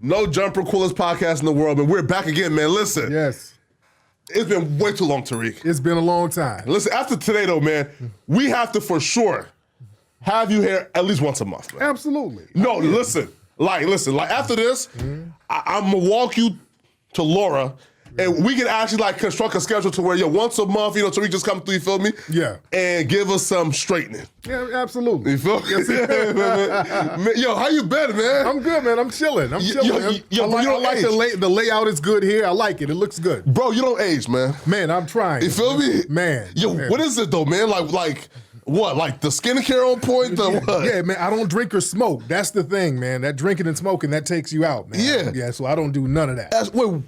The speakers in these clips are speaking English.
No Jumper, coolest podcast in the world, and we're back again, man. Listen. Yes. It's been way too long, Tariq. It's been a long time. Listen, after today, though, man, we have to for sure have you here at least once a month, man. Absolutely. No, listen. Like after this, I'm gonna walk you to Laura, and we can actually like construct a schedule to where once a month, Tariq just come through, you feel me? Yeah. And give us some straightening. Yeah, absolutely. You feel me? Yeah, man. Yo, how you been, man? I'm good, man. I'm chilling. I like the layout is good here. I like it. It looks good. Bro, you don't age, man. Man, I'm trying. You feel me? Man. Yo, man. What is it though, man? Like what? Like the skincare on point? What? Yeah, man, I don't drink or smoke. That's the thing, man. That drinking and smoking, that takes you out, man. Yeah. Yeah, so I don't do none of that. Wait,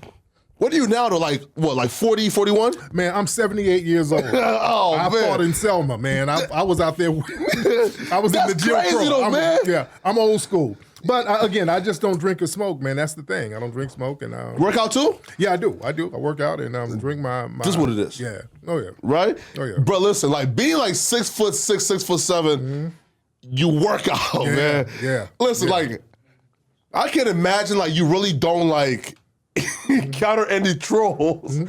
what are you now to like 40, 41? Man, I'm 78 years old. Oh, I man. fought in Selma, man. I was out there. I was That's in the gym. crazy though, man. Yeah, I'm old school. But again, I just don't drink or smoke, man. That's the thing. I don't drink, smoke, and work out too? Yeah, I do. I work out and drink my. Just what it is. Yeah. Oh yeah. Right? Oh yeah. Bro, listen, like being like 6'6", 6'7", you work out, man. Yeah. Listen, like I can imagine like you really don't like counter any trolls, right?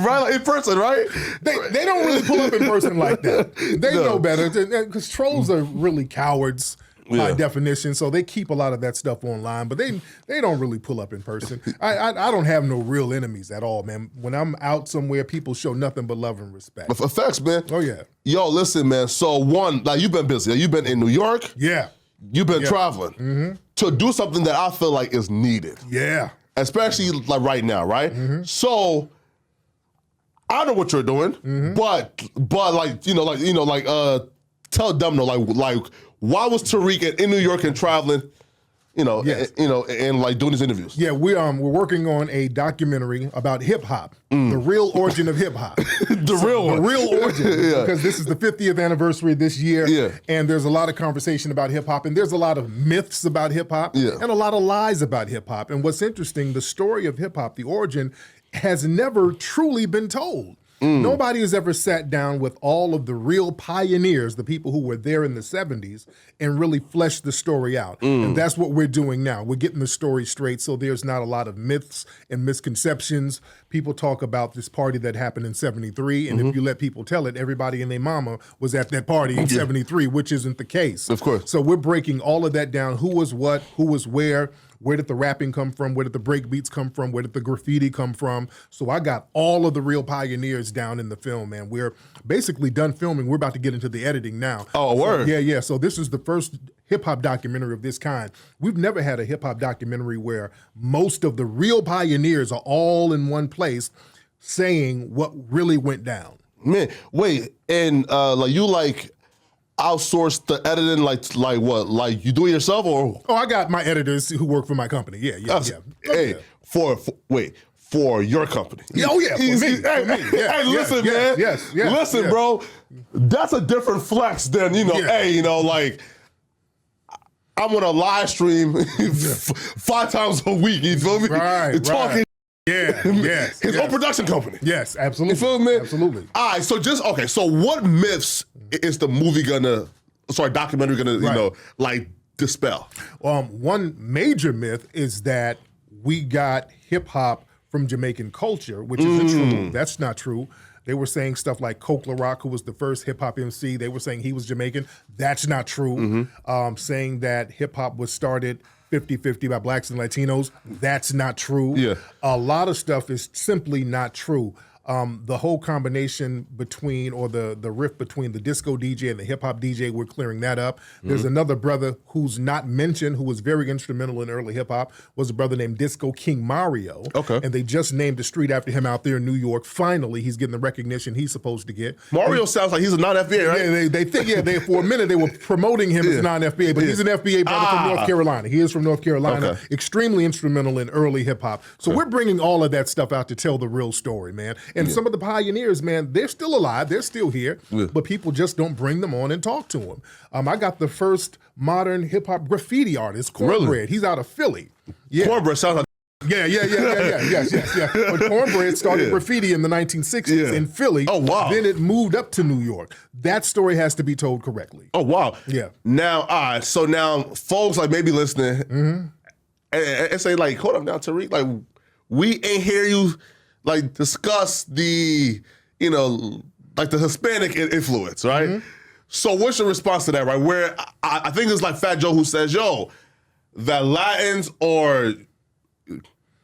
Like in person, right? They don't really pull up in person like that. They know better because trolls are really cowards by definition. So they keep a lot of that stuff online, but they don't really pull up in person. I don't have no real enemies at all, man. When I'm out somewhere, people show nothing but love and respect. Effects, man. Oh yeah. Yo, listen, man. So one, like you've been busy. You've been in New York. Yeah. You've been traveling to do something that I feel like is needed. Yeah. Especially like right now, right? So I know what you're doing, but like tell them though, like why was Tariq in New York and traveling, and like doing these interviews? Yeah, we're working on a documentary about hip hop, the real origin of hip hop. The real origin, because this is the 50th anniversary this year, and there's a lot of conversation about hip hop, and there's a lot of myths about hip hop, and a lot of lies about hip hop. And what's interesting, the story of hip hop, the origin, has never truly been told. Nobody has ever sat down with all of the real pioneers, the people who were there in the 70s, and really fleshed the story out. And that's what we're doing now. We're getting the story straight so there's not a lot of myths and misconceptions. People talk about this party that happened in 73, and if you let people tell it, everybody and their mama was at that party in 73, which isn't the case. Of course. So we're breaking all of that down. Who was what, who was where did the rapping come from, where did the break beats come from, where did the graffiti come from? So I got all of the real pioneers down in the film, man. We're basically done filming. We're about to get into the editing now. Oh, word. Yeah. So this is the first hip-hop documentary of this kind. We've never had a hip-hop documentary where most of the real pioneers are all in one place saying what really went down. Man, wait, and you outsource the editing, like what? Like you do it yourself, or? Oh, I got my editors who work for my company. Yeah. Hey, for your company. Yeah, for me. Hey, listen, man. Yes. Listen, bro. That's a different flex than like I'm on a live stream 5 times a week. You feel me? Right. Talking. Yes. His own production company. Yes, absolutely. You feel me? Absolutely. All right, so what myths is the documentary gonna, dispel? One major myth is that we got hip hop from Jamaican culture, which isn't true. That's not true. They were saying stuff like Coke LaRock, who was the first hip hop MC, they were saying he was Jamaican. That's not true. Saying that hip hop was started 50-50 by blacks and Latinos. That's not true. Yeah. A lot of stuff is simply not true. The whole combination between, or the rift between the disco DJ and the hip hop DJ, we're clearing that up. There's another brother who's not mentioned, who was very instrumental in early hip hop, was a brother named Disco King Mario. Okay. And they just named a street after him out there in New York. Finally, he's getting the recognition he's supposed to get. Mario sounds like he's a non-FBA, right? Yeah, they think, for a minute they were promoting him as non-FBA, but he's an FBA brother from North Carolina. He is from North Carolina, extremely instrumental in early hip hop. So we're bringing all of that stuff out to tell the real story, man. And some of the pioneers, man, they're still alive. They're still here, but people just don't bring them on and talk to them. I got the first modern hip hop graffiti artist, Cornbread. Really? He's out of Philly. Yeah. Cornbread sounds like Yes. But Cornbread started graffiti in the 1960s in Philly. Oh, wow. Then it moved up to New York. That story has to be told correctly. Oh, wow. Yeah. Now, all right, so now folks like maybe listening and say like, hold up now, Tariq, like we ain't hear you like discuss the, like the Hispanic influence, right? So what's your response to that, right? Where I think it's like Fat Joe who says, yo, that Latins are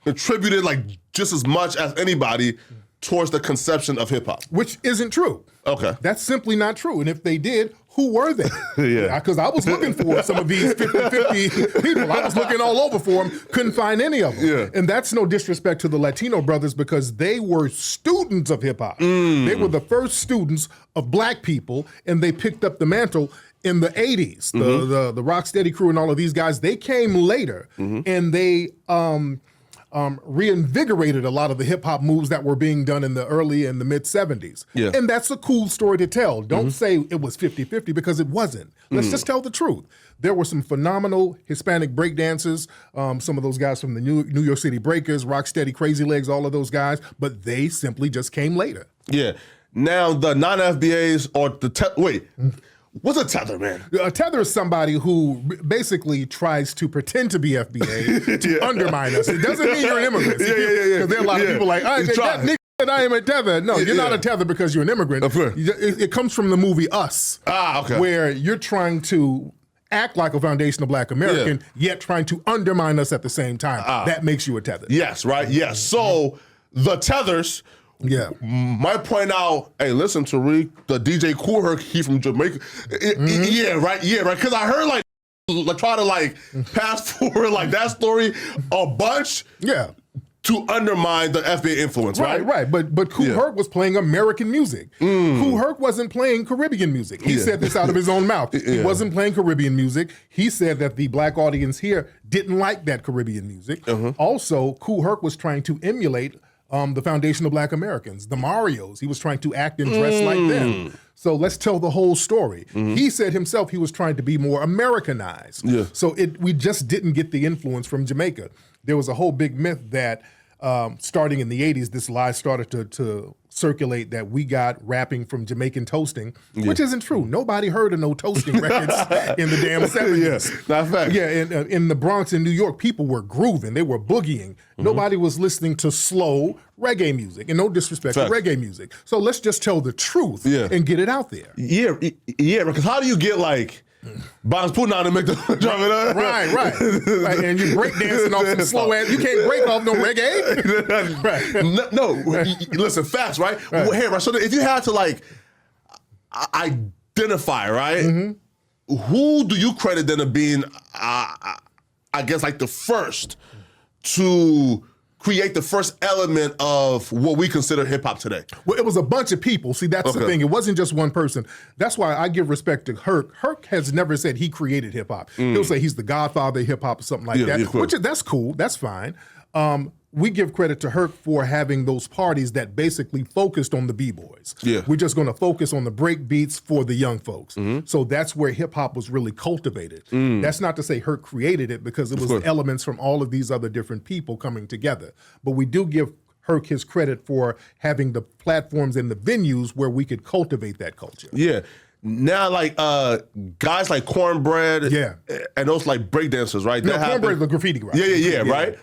contributed like just as much as anybody towards the conception of hip hop. Which isn't true. Okay. That's simply not true. And if they did, who were they? Yeah. Because I was looking for some of these 50-50 people. I was looking all over for them, couldn't find any of them. Yeah. And that's no disrespect to the Latino brothers because they were students of hip hop. They were the first students of black people, and they picked up the mantle in the 80s. The Rocksteady crew and all of these guys, they came later, and they reinvigorated a lot of the hip hop moves that were being done in the early and the mid 70s. Yeah. And that's a cool story to tell. Don't say it was 50-50 because it wasn't. Let's just tell the truth. There were some phenomenal Hispanic breakdancers, some of those guys from the New York City Breakers, Rocksteady, Crazy Legs, all of those guys, but they simply just came later. Yeah. Now the non-FBAs or wait, what's a tether, man? A tether is somebody who basically tries to pretend to be FBA to undermine us. It doesn't mean you're an immigrant. Because there are a lot of people like, that nigga said I am a tether. No, you're not a tether because you're an immigrant. It comes from the movie Us, where you're trying to act like a foundational black American, yet trying to undermine us at the same time. That makes you a tether. Yes, right? Yes. So the tethers might point out, hey, listen, Tariq, the DJ Kool Herc, he from Jamaica. Yeah, right. Because I heard like try to like pass forward like that story a bunch. Yeah. To undermine the FBA influence, right? Right. But Kool Herc was playing American music. Kool Herc wasn't playing Caribbean music. He said this out of his own mouth. He wasn't playing Caribbean music. He said that the black audience here didn't like that Caribbean music. Also, Kool Herc was trying to emulate the foundational black Americans, the Marios. He was trying to act and dress like them. So let's tell the whole story. He said himself he was trying to be more Americanized. So we just didn't get the influence from Jamaica. There was a whole big myth that starting in the 80s, this lie started to circulate that we got rapping from Jamaican toasting, which isn't true. Nobody heard of no toasting records in the damn 70s. Not a fact. Yeah, in the Bronx in New York, people were grooving. They were boogieing. Nobody was listening to slow reggae music, and no disrespect to reggae music. So let's just tell the truth and get it out there. Yeah, because how do you get like Bombs putting on and make the drum it up? Right. And you break dancing off some slow ass. You can't break off no reggae. No, listen, facts, right? Hey, right. So if you had to like identify, right? Who do you credit then of being, I guess, like the first to create the first element of what we consider hip hop today? Well, it was a bunch of people. See, that's the thing. It wasn't just one person. That's why I give respect to Herc. Herc has never said he created hip hop. He'll say he's the godfather of hip hop or something like that, which that's cool. That's fine. We give credit to Herc for having those parties that basically focused on the B-boys. We're just going to focus on the break beats for the young folks. So that's where hip-hop was really cultivated. That's not to say Herc created it because it was elements from all of these other different people coming together. But we do give Herc his credit for having the platforms and the venues where we could cultivate that culture. Now, like guys like Cornbread and those like breakdancers, right? No, Cornbread's the graffiti guy. Right?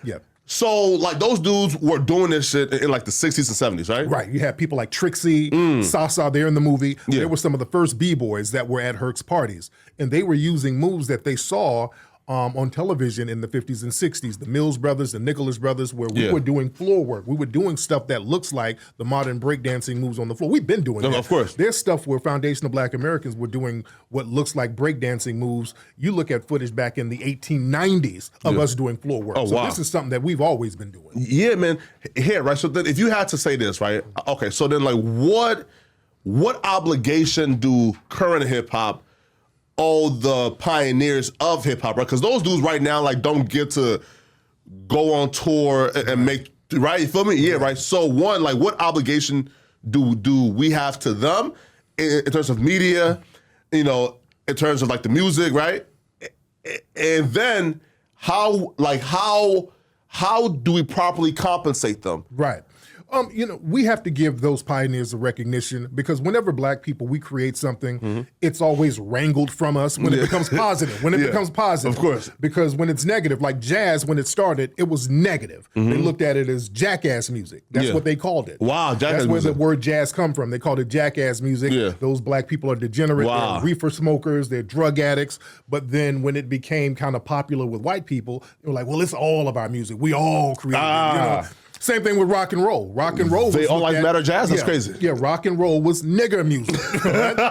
So, like, those dudes were doing this shit in like the 60s and 70s, right? Right. You had people like Trixie, Sasa there in the movie. They were some of the first B-boys that were at Herc's parties. And they were using moves that they saw on television in the 50s and 60s, the Mills Brothers, the Nicholas Brothers, where we were doing floor work. We were doing stuff that looks like the modern breakdancing moves on the floor. We've been doing that. Of course. There's stuff where foundational black Americans were doing what looks like breakdancing moves. You look at footage back in the 1890s of us doing floor work. This is something that we've always been doing. Yeah, man. Here, right? So then if you had to say this, right? Okay, so then like what obligation do current hip-hop all the pioneers of hip hop, right? Because those dudes right now like don't get to go on tour and make, right? You feel me? Yeah, right. So one, like, what obligation do we have to them in terms of media? In terms of like the music, right? And then how how do we properly compensate them? Right. We have to give those pioneers a recognition because whenever black people, we create something, it's always wrangled from us when it becomes positive. When it becomes positive. Of course. Because when it's negative, like jazz, when it started, it was negative. They looked at it as jackass music. That's what they called it. Wow, jackass That's where music. the word jazz come from. They called it jackass music. Yeah. Those black people are degenerate. Wow. They're reefer smokers. They're drug addicts. But then when it became kind of popular with white people, they were like, well, it's all of our music. We all created it. Same thing with rock and roll. Rock and roll. They all like matter jazz? That's crazy. Yeah, rock and roll was nigger music.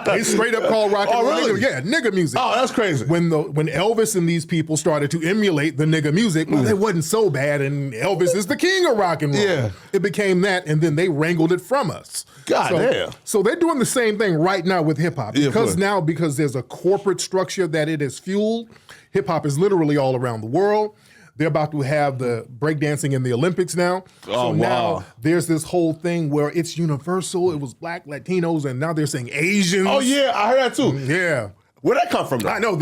They straight up called rock and roll really? nigger. Yeah, nigger music. Oh, that's crazy. When Elvis and these people started to emulate the nigger music, well, it wasn't so bad, and Elvis is the king of rock and roll. Yeah. It became that, and then they wrangled it from us. Damn. So they're doing the same thing right now with hip hop. Because there's a corporate structure that it has fueled, hip hop is literally all around the world. They're about to have the breakdancing in the Olympics now. Now there's this whole thing where it's universal. It was black, Latinos, and now they're saying Asians. Oh, yeah, I heard that too. Yeah. Where'd that come from? Though? I know.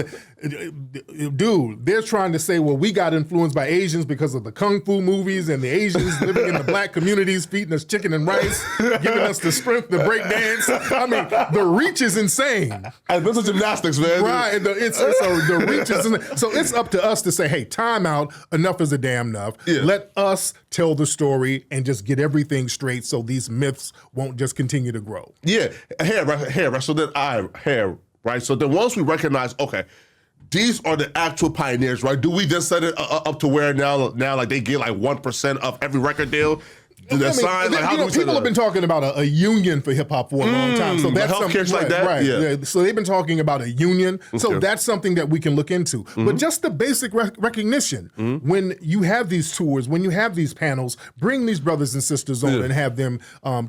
Dude, they're trying to say, well, we got influenced by Asians because of the Kung Fu movies and the Asians living in the black communities feeding us chicken and rice, giving us the strength to break dance. I mean, the reach is insane. And mental gymnastics, man. Right. The reach is insane. So it's up to us to say, hey, time out. Enough is a damn enough. Yeah. Let us tell the story and just get everything straight so these myths won't just continue to grow. Yeah. Right. So then once we recognize, okay, these are the actual pioneers, right? Do we just set it up to where now like they get like 1% of every record deal? People have been talking about a union for hip hop for a long time. So that's something like that. Right. Yeah. So they've been talking about a union. Okay. So that's something that we can look into. But just the basic recognition, when you have these tours, when you have these panels, bring these brothers and sisters on and have them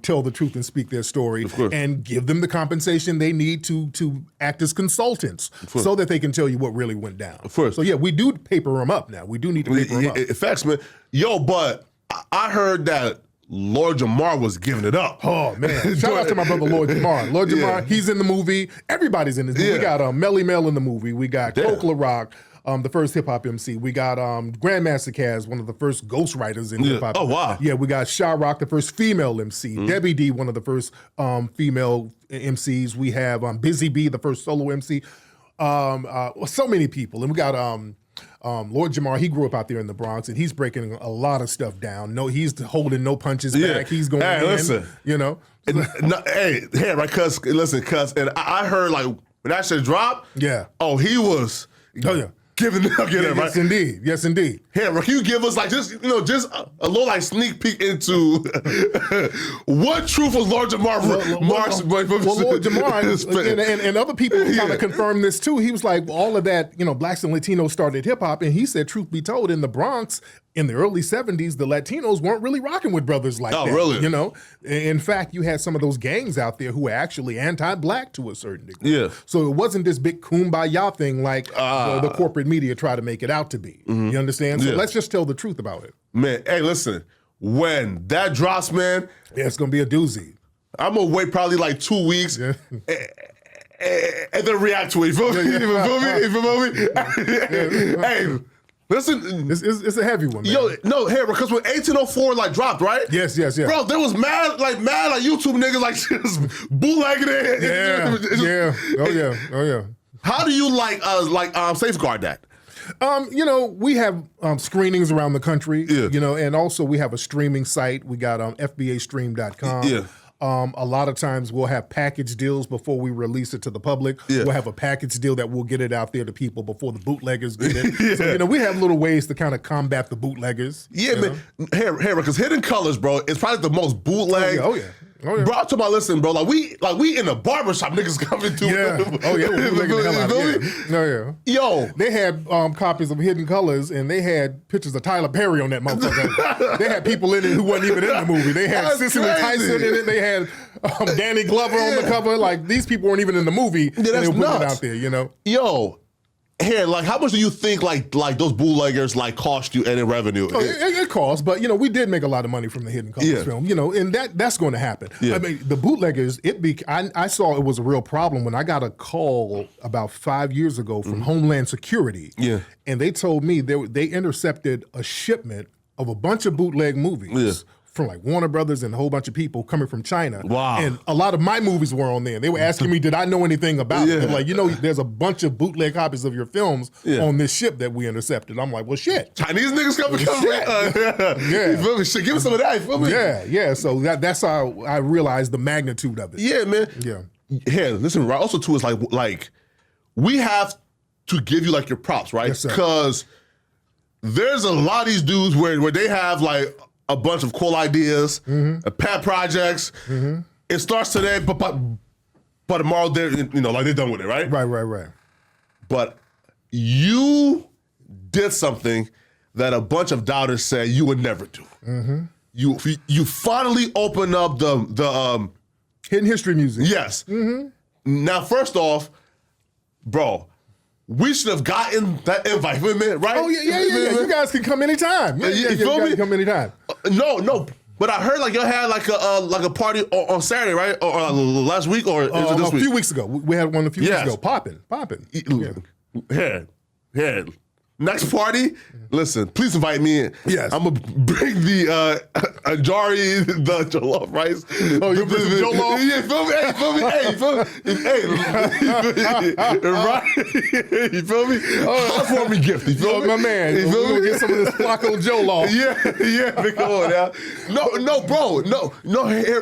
tell the truth and speak their story and give them the compensation they need to act as consultants so that they can tell you what really went down. So yeah, we do paper them up now. We do need to paper them up. Facts, man. Yo, but I heard that Lord Jamar was giving it up. Oh, man. Shout out to my brother, Lord Jamar. Lord Jamar, he's in the movie. Everybody's in this movie. We got Melly Mel in the movie. We got Coke LaRock, the first hip-hop MC. We got Grandmaster Caz, one of the first ghostwriters in hip-hop. Oh, wow. Yeah, we got Sha Rock, the first female MC. Debbie D, one of the first female MCs. We have Busy B, the first solo MC. So many people. And we got... Lord Jamar, he grew up out there in the Bronx, and he's breaking a lot of stuff down. No, he's holding no punches back. He's going in, listen. You know. Right, cuz, and I heard like when that shit dropped. Yeah. Oh, he was. Oh yeah. Giving it, right? Yes, indeed. Yes, indeed. Here, can you give us like just a little like sneak peek into what truth was Lord Jamar? Lord Jamar and other people kind of confirmed this too. He was like, all of that, blacks and Latinos started hip hop, and he said, truth be told, in the Bronx in the early 70s, the Latinos weren't really rocking with brothers like that. Oh, really? In fact, you had some of those gangs out there who were actually anti-black to a certain degree. Yeah. So it wasn't this big kumbaya thing like the corporate media try to make it out to be. You understand? So let's just tell the truth about it. Man, hey, listen, when that drops, man. Yeah, it's going to be a doozy. I'm going to wait probably like 2 weeks. Yeah. And then react to it. You feel me? Hey, listen, it's a heavy one, man. Yo, no, here because when 1804 like dropped, right? Yes. Bro, there was mad YouTube niggas like just bootlegging it. Yeah. Oh yeah. How do you safeguard that? We have screenings around the country. Yeah. And also we have a streaming site. We got FBAstream.com. Yeah. A lot of times we'll have package deals before we release it to the public. Yeah. We'll have a package deal that we'll get it out there to people before the bootleggers get it. So, we have little ways to kind of combat the bootleggers. Yeah, man. Here, because Hidden Colors, bro, is probably the most bootleg. Oh, yeah. Bro, I'm talking about, listen, bro, we in a barbershop, niggas coming through. Yeah. Oh, yeah. We're bootlegging the hell out of it. Oh, yeah. Yo. They had copies of Hidden Colors, and they had pictures of Tyler Perry on that motherfucker. They had people in it who wasn't even in the movie. They had Cicely Tyson in it. They had Danny Glover on the cover. Like, these people weren't even in the movie. Yeah, that's and they were putting nuts. It out there, Yo. Here, like, how much do you think, like those bootleggers, cost you any revenue? It costs, but, we did make a lot of money from the Hidden Colors film, and that's going to happen. Yeah. I mean, the bootleggers, I saw it was a real problem when I got a call about 5 years ago from Homeland Security, and they told me they intercepted a shipment of a bunch of bootleg movies from like Warner Brothers and a whole bunch of people coming from China. Wow. And a lot of my movies were on there. They were asking me, did I know anything about it? They're like, there's a bunch of bootleg copies of your films on this ship that we intercepted. I'm like, well, shit. Chinese niggas coming. You feel me? Shit, give me some of that. You feel me? Yeah. So that's how I realized the magnitude of it. Yeah, man. Yeah. Yeah, listen, right? Also, too, is like we have to give you like your props, right? Because there's a lot of these dudes where they have like a bunch of cool ideas, pet projects. It starts today, but tomorrow they're like they're done with it, right? Right. But you did something that a bunch of doubters said you would never do. You finally opened up the Hidden History Museum. Yes. Now, first off, bro, we should have gotten that invite, right? Oh yeah. You guys can come anytime. You feel me? Come anytime. No. But I heard like y'all had like a party on Saturday, right? Or last week, or is it this week? A few weeks ago. We had one a few weeks ago. Popping. Yeah. Next party, listen, please invite me in. Yes. I'm going to bring the Ajari, the jollof rice. Oh, you bring some jollof? Yeah, feel me? Hey, feel me? Right? You feel me? Housewarming gift, you feel me? My man, you feel me? Get some of this Flakko jollof. Yeah, man, come on now. No, bro, here,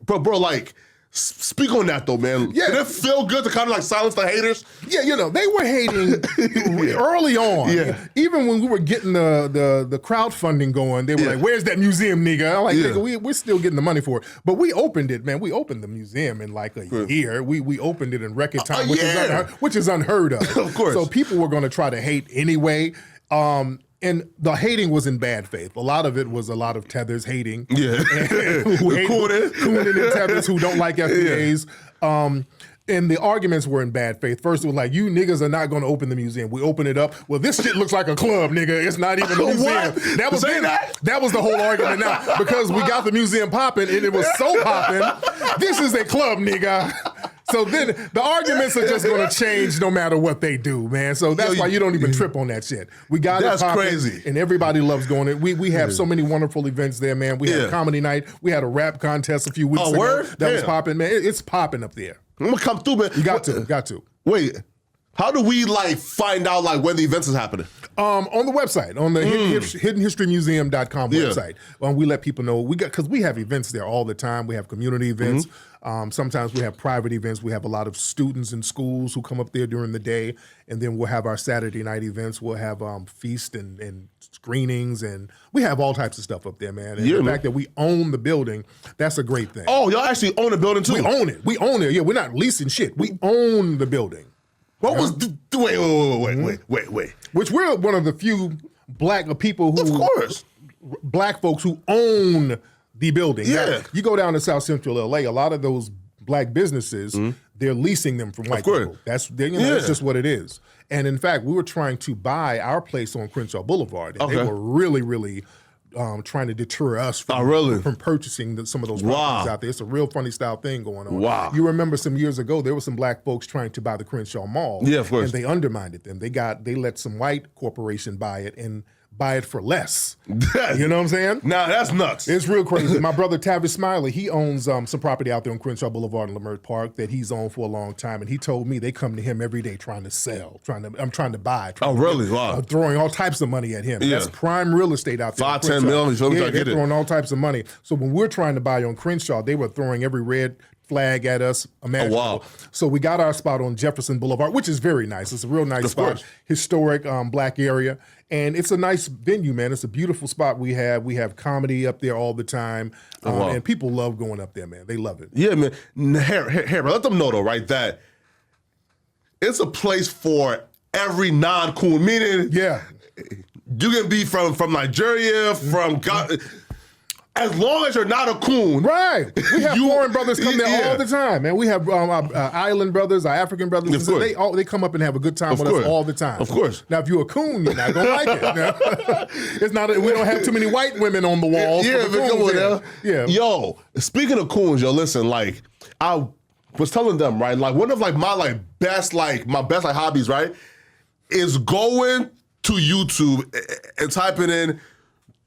bro, like, speak on that though, man. Yeah. Did it feel good to kind of like silence the haters? Yeah, they were hating early on. Yeah. Even when we were getting the crowdfunding going, they were like, "Where's that museum, nigga?" I'm like, "Nigga, we're still getting the money for it." But we opened it, man. We opened the museum in like a year. We opened it in record time, which is unheard of. Of course. So people were going to try to hate anyway. And the hating was in bad faith. A lot of it was a lot of tethers hating. Yeah. Coonin and tethers who don't like FBAs. And the arguments were in bad faith. First, it was like, you niggas are not going to open the museum. We open it up. Well, this shit looks like a club, nigga. It's not even a museum. That was the whole argument now. Because we got the museum popping, and it was so popping, this is a club, nigga. So then the arguments are just going to change no matter what they do, man. So that's why you don't even trip on that shit. We got it popping, crazy. And everybody loves going in. We have so many wonderful events there, man. We had comedy night. We had a rap contest a few weeks ago. That was popping, man. It's popping up there. I'm going to come through, man. You got to. Wait. How do we like find out like when the events is happening? On the website, on the hiddenhistorymuseum.com website. We let people know because we have events there all the time. We have community events. Sometimes we have private events. We have a lot of students in schools who come up there during the day, and then we'll have our Saturday night events. We'll have feast and screenings, and we have all types of stuff up there, man. And the fact that we own the building, that's a great thing. Oh, y'all actually own the building too? We own it. Yeah, we're not leasing shit. We own the building. What was wait. Which we're one of the few black people who, of course, black folks who own the building. Yeah, now, you go down to South Central LA, a lot of those black businesses, they're leasing them from white people. That's that's just what it is. And in fact, we were trying to buy our place on Crenshaw Boulevard, and they were really trying to deter us from purchasing some of those properties out there. It's a real funny style thing going on. Wow. You remember some years ago, there were some black folks trying to buy the Crenshaw Mall. Yeah, of course. And they undermined them. They let some white corporation buy it and buy it for less. You know what I'm saying? Nah, that's nuts. It's real crazy. My brother Tavis Smiley, he owns some property out there on Crenshaw Boulevard in Leimert Park that he's owned for a long time, and he told me they come to him every day trying to sell, trying to buy. Wow. Throwing all types of money at him. Yeah. That's prime real estate out there. 5-10 million. Yeah, they're throwing all types of money. So when we're trying to buy on Crenshaw, they were throwing every red flag at us imaginable. Oh, wow. So we got our spot on Jefferson Boulevard, which is very nice. It's a real nice spot. Course. Historic black area. And it's a nice venue, man. It's a beautiful spot we have. We have comedy up there all the time. And people love going up there, man. They love it. Yeah, man. Here, let them know, though, right, that it's a place for every non-coon, meaning you can be from Nigeria, from God. As long as you're not a coon. Right. We have foreign brothers come there all the time, man. We have our island brothers, our African brothers. They come up and have a good time with us all the time. Of course. Now, if you're a coon, you're not going to like it. It's not. We don't have too many white women on the walls. Yeah, but come on now. Yeah. Yo, speaking of coons, listen, like, I was telling them, right, like, one of, like, my best hobbies, right, is going to YouTube and typing in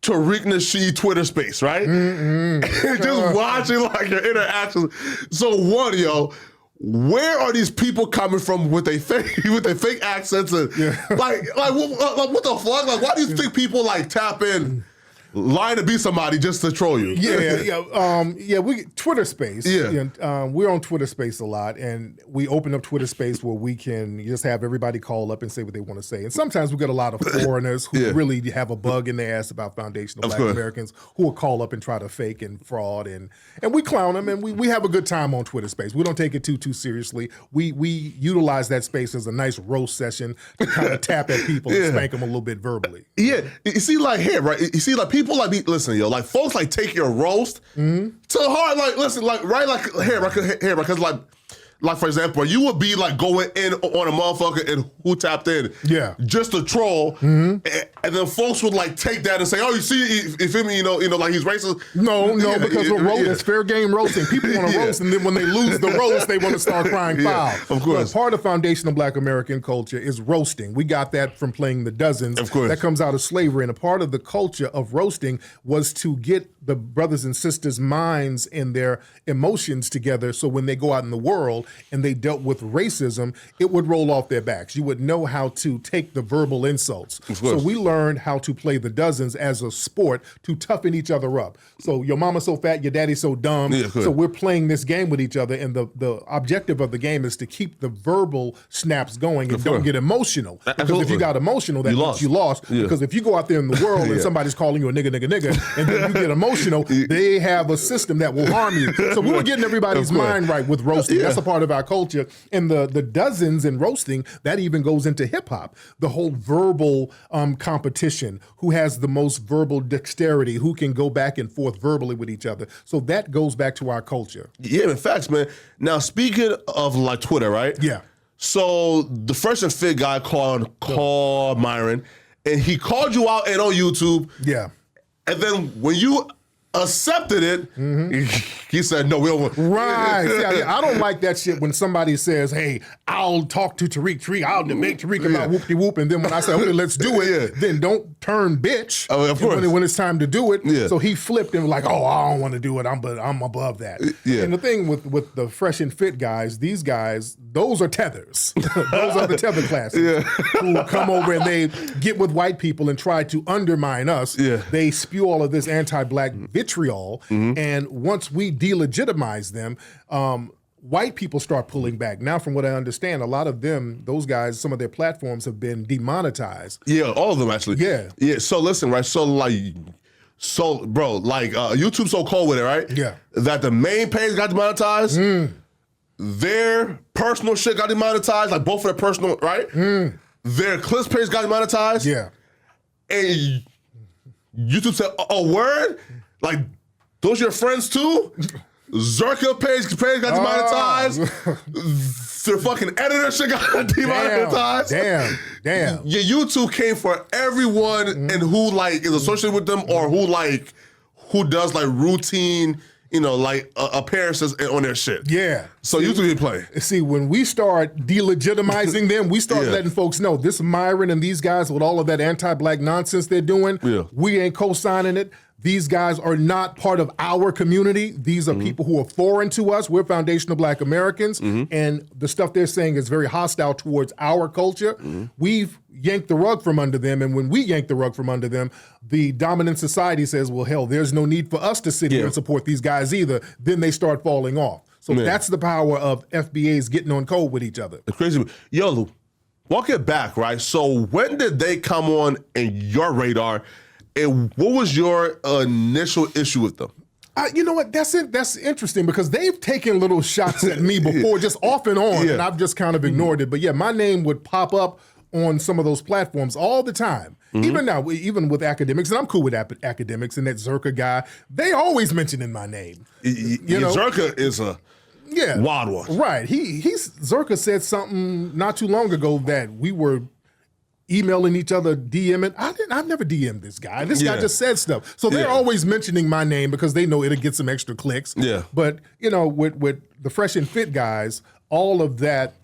Tariq Nasheed Twitter space, right? Just watching like your interactions. So one, yo, where are these people coming from with their fake accents and like what the fuck? Like, why do you think people like tap in? Lying to be somebody just to troll you. We Twitter Space. We're on Twitter Space a lot, and we open up Twitter Space where we can just have everybody call up and say what they want to say. And sometimes we get a lot of foreigners who really have a bug in their ass about foundational Black Americans who will call up and try to fake and fraud, and we clown them, and we have a good time on Twitter Space. We don't take it too seriously. We utilize that space as a nice roast session to kind of tap at people and spank them a little bit verbally. Yeah, you see, like here, right? You see, like people like me. Listen, yo, like folks like take your roast to heart. Like, listen, like right, like here, because like for example, you would be like going in on a motherfucker and who tapped in, just to troll, and then folks would like take that and say, oh, you see, you feel me, you know, like he's racist. No, because it's fair game roasting. People want to roast, and then when they lose the roast, they want to start crying foul. Of course, but part of foundational Black American culture is roasting. We got that from playing the dozens. Of course, that comes out of slavery, and a part of the culture of roasting was to get the brothers and sisters' minds and their emotions together, so when they go out in the world and they dealt with racism, it would roll off their backs. You would know how to take the verbal insults. So we learned how to play the dozens as a sport to toughen each other up. So your mama's so fat, your daddy's so dumb. So we're playing this game with each other, and the objective of the game is to keep the verbal snaps going and don't get emotional. Because if you got emotional, that means you lost. Because if you go out there in the world and somebody's calling you a nigga, and then you get emotional, they have a system that will harm you. So we were getting everybody's mind right with roasting. That's a part of our culture. And the dozens and roasting, that even goes into hip hop. The whole verbal competition, who has the most verbal dexterity, who can go back and forth verbally with each other. So that goes back to our culture. Yeah, in facts, man. Now, speaking of like Twitter, right? Yeah. So the FreshandFit guy called Myron, and he called you out and on YouTube. Yeah. And then when you accepted it, he said, no, we don't want. Right. I don't like that shit when somebody says, hey, I'll talk to Tariq, I'll debate Tariq about whoop-de-whoop, and then when I say, okay, let's do it, then don't turn bitch when it's time to do it. So he flipped and was like, oh, I don't want to do it, I'm above that. And the thing with the Fresh and Fit guys, these guys, those are tethers. Those are the tether classes who come over and they get with white people and try to undermine us. They spew all of this anti-Black vitriol, and once we delegitimize them, white people start pulling back. Now, from what I understand, a lot of them, those guys, some of their platforms have been demonetized. Yeah, all of them actually. Yeah. So listen, right? So bro, like YouTube's so cold with it, right? Yeah. That the main page got demonetized. Their personal shit got demonetized, like both of their personal, right? Their clips page got demonetized. Yeah. And YouTube said, a word? Like, those your friends too? Zerka page got demonetized. Their fucking editor shit got demonetized. Damn. Your YouTube came for everyone and who like is associated with them or who does like routine, like appearances on their shit. Yeah. So YouTube didn't play. See, when we start delegitimizing them, we start letting folks know this Myron and these guys with all of that anti-Black nonsense they're doing, we ain't co-signing it. These guys are not part of our community. These are people who are foreign to us. We're foundational Black Americans, and the stuff they're saying is very hostile towards our culture. We've yanked the rug from under them, and when we yank the rug from under them, the dominant society says, well, hell, there's no need for us to sit here and support these guys either. Then they start falling off. So that's the power of FBAs getting on code with each other. It's crazy. Yo, Lou, walk it back, right? So when did they come on in your radar? And what was your initial issue with them? You know what? That's interesting because they've taken little shots at me before, just off and on, and I've just kind of ignored it. But yeah, my name would pop up on some of those platforms all the time. Even now, even with academics, and I'm cool with academics and that Zerka guy, they always mentioning my name. Zerka is a wild one. Right. Zerka said something not too long ago that we were emailing each other, DMing. I've never DM'd this guy. This guy just said stuff. So they're always mentioning my name because they know it'll get some extra clicks. But, with the Fresh and Fit guys, all of that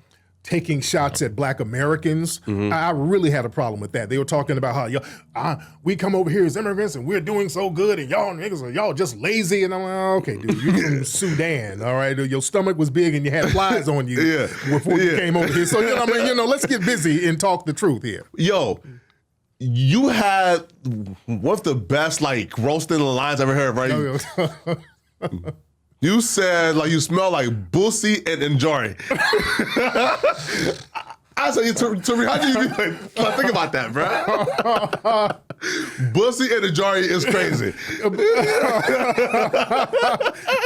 taking shots at Black Americans. I really had a problem with that. They were talking about how we come over here as immigrants and we're doing so good, and y'all niggas are y'all just lazy. And I'm like, okay, dude, you're from Sudan, all right? Your stomach was big and you had flies on you before you came over here. So let's get busy and talk the truth here. Yo, you had one of the best like roasting lines I've ever heard, right? You said like you smell like Boosie and Njori. I said, Tariq, how do you like, think about that, bro? Boosie and Njori is crazy.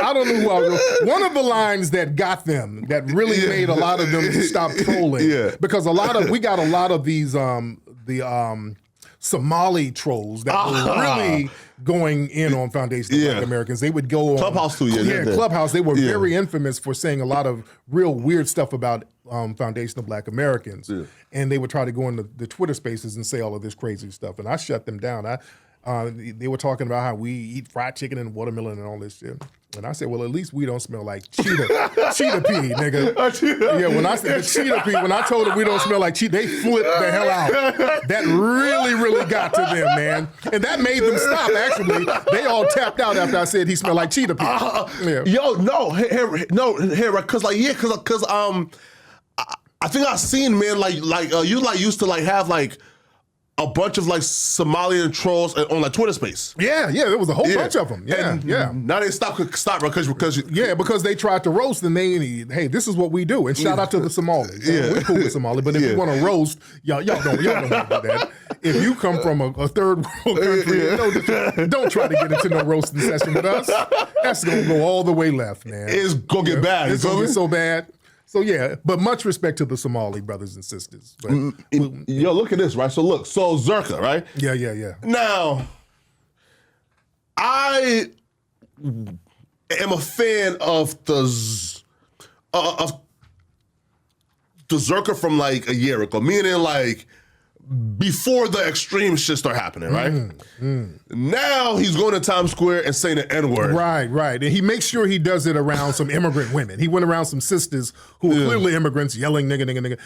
I don't know who I was. One of the lines that got them, that really made a lot of them stop trolling, because we got a lot of these Somali trolls that were really going in on Foundation of Black Americans. They would go on Clubhouse too, Clubhouse. They were very infamous for saying a lot of real weird stuff about Foundation of Black Americans, and they would try to go into the Twitter spaces and say all of this crazy stuff, and I shut them down. They were talking about how we eat fried chicken and watermelon and all this shit. And I said, well, at least we don't smell like cheetah pea, nigga. When I said cheetah pea, when I told them we don't smell like cheetah, they flipped the hell out. That really, really got to them, man. And that made them stop, actually. They all tapped out after I said he smelled like cheetah pea. Yo, no, because I think I've seen, man, you used to like have like a bunch of like Somalian trolls on like Twitter space. Yeah, there was a whole bunch of them. Now they stop because they tried to roast, and hey, this is what we do. And shout out to the Somalis. We're cool with Somali, but if you want to roast, y'all don't do that. If you come from a third world country, don't try to get into no roasting session with us. That's gonna go all the way left, man. It's gonna get bad. It's gonna get so bad. So but much respect to the Somali brothers and sisters. But yo, look at this, right? So Zerka, right? Yeah. Now, I am a fan of the Zerka from like a year ago, meaning like before the extreme shit start happening, right? Now he's going to Times Square and saying the N-word. Right. And he makes sure he does it around some immigrant women. He went around some sisters who were clearly immigrants yelling nigga.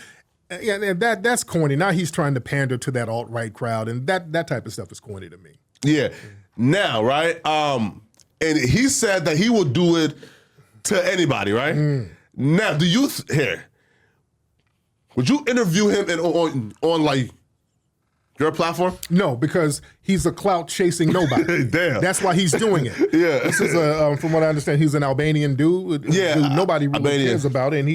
And that's corny. Now he's trying to pander to that alt-right crowd, and that type of stuff is corny to me. Yeah. Now, right? And he said that he will do it to anybody, right? Now, do you would you interview him on like your platform? No, because he's a clout-chasing nobody. Damn. That's why he's doing it. This is from what I understand, he's an Albanian dude. Who nobody really cares about, and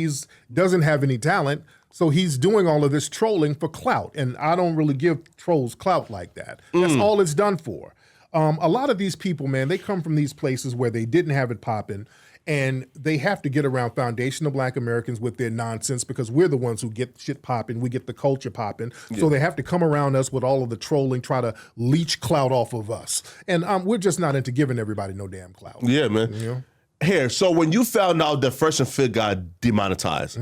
doesn't have any talent. So he's doing all of this trolling for clout, and I don't really give trolls clout like that. That's all it's done for. A lot of these people, man, they come from these places where they didn't have it popping, and they have to get around Foundation of Black Americans with their nonsense, because we're the ones who get shit popping, we get the culture popping. So they have to come around us with all of the trolling, try to leech clout off of us. And we're just not into giving everybody no damn clout. Yeah, man. You know? Here, so when you found out that Fresh and Fit got demonetized,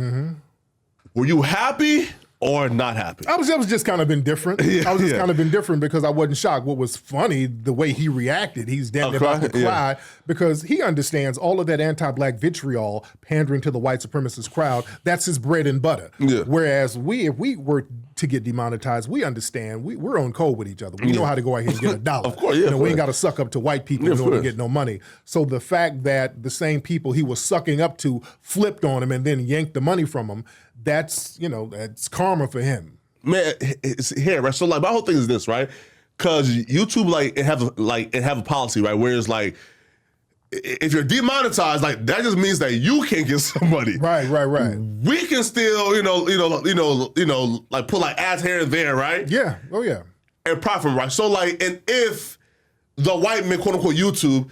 were you happy or not happy? I was just kind of indifferent. I was just kind of indifferent because I wasn't shocked. What was funny, the way he reacted, he's damn near about to cry because he understands all of that anti-Black vitriol pandering to the white supremacist crowd. That's his bread and butter. Whereas if we were to get demonetized, we understand. We're on code with each other. We know how to go out here and get $1. Of course, we ain't got to suck up to white people in order to get no money. So the fact that the same people he was sucking up to flipped on him and then yanked the money from him, that's karma for him. Man, it's here, right? So like my whole thing is this, right? Because YouTube it have a policy, right? Where it's like, if you're demonetized, like that just means that you can't get some money. Right. We can still, like put like ads here and there, right? Yeah. Oh yeah. And profit from, right? So like, and if the white man, quote unquote, YouTube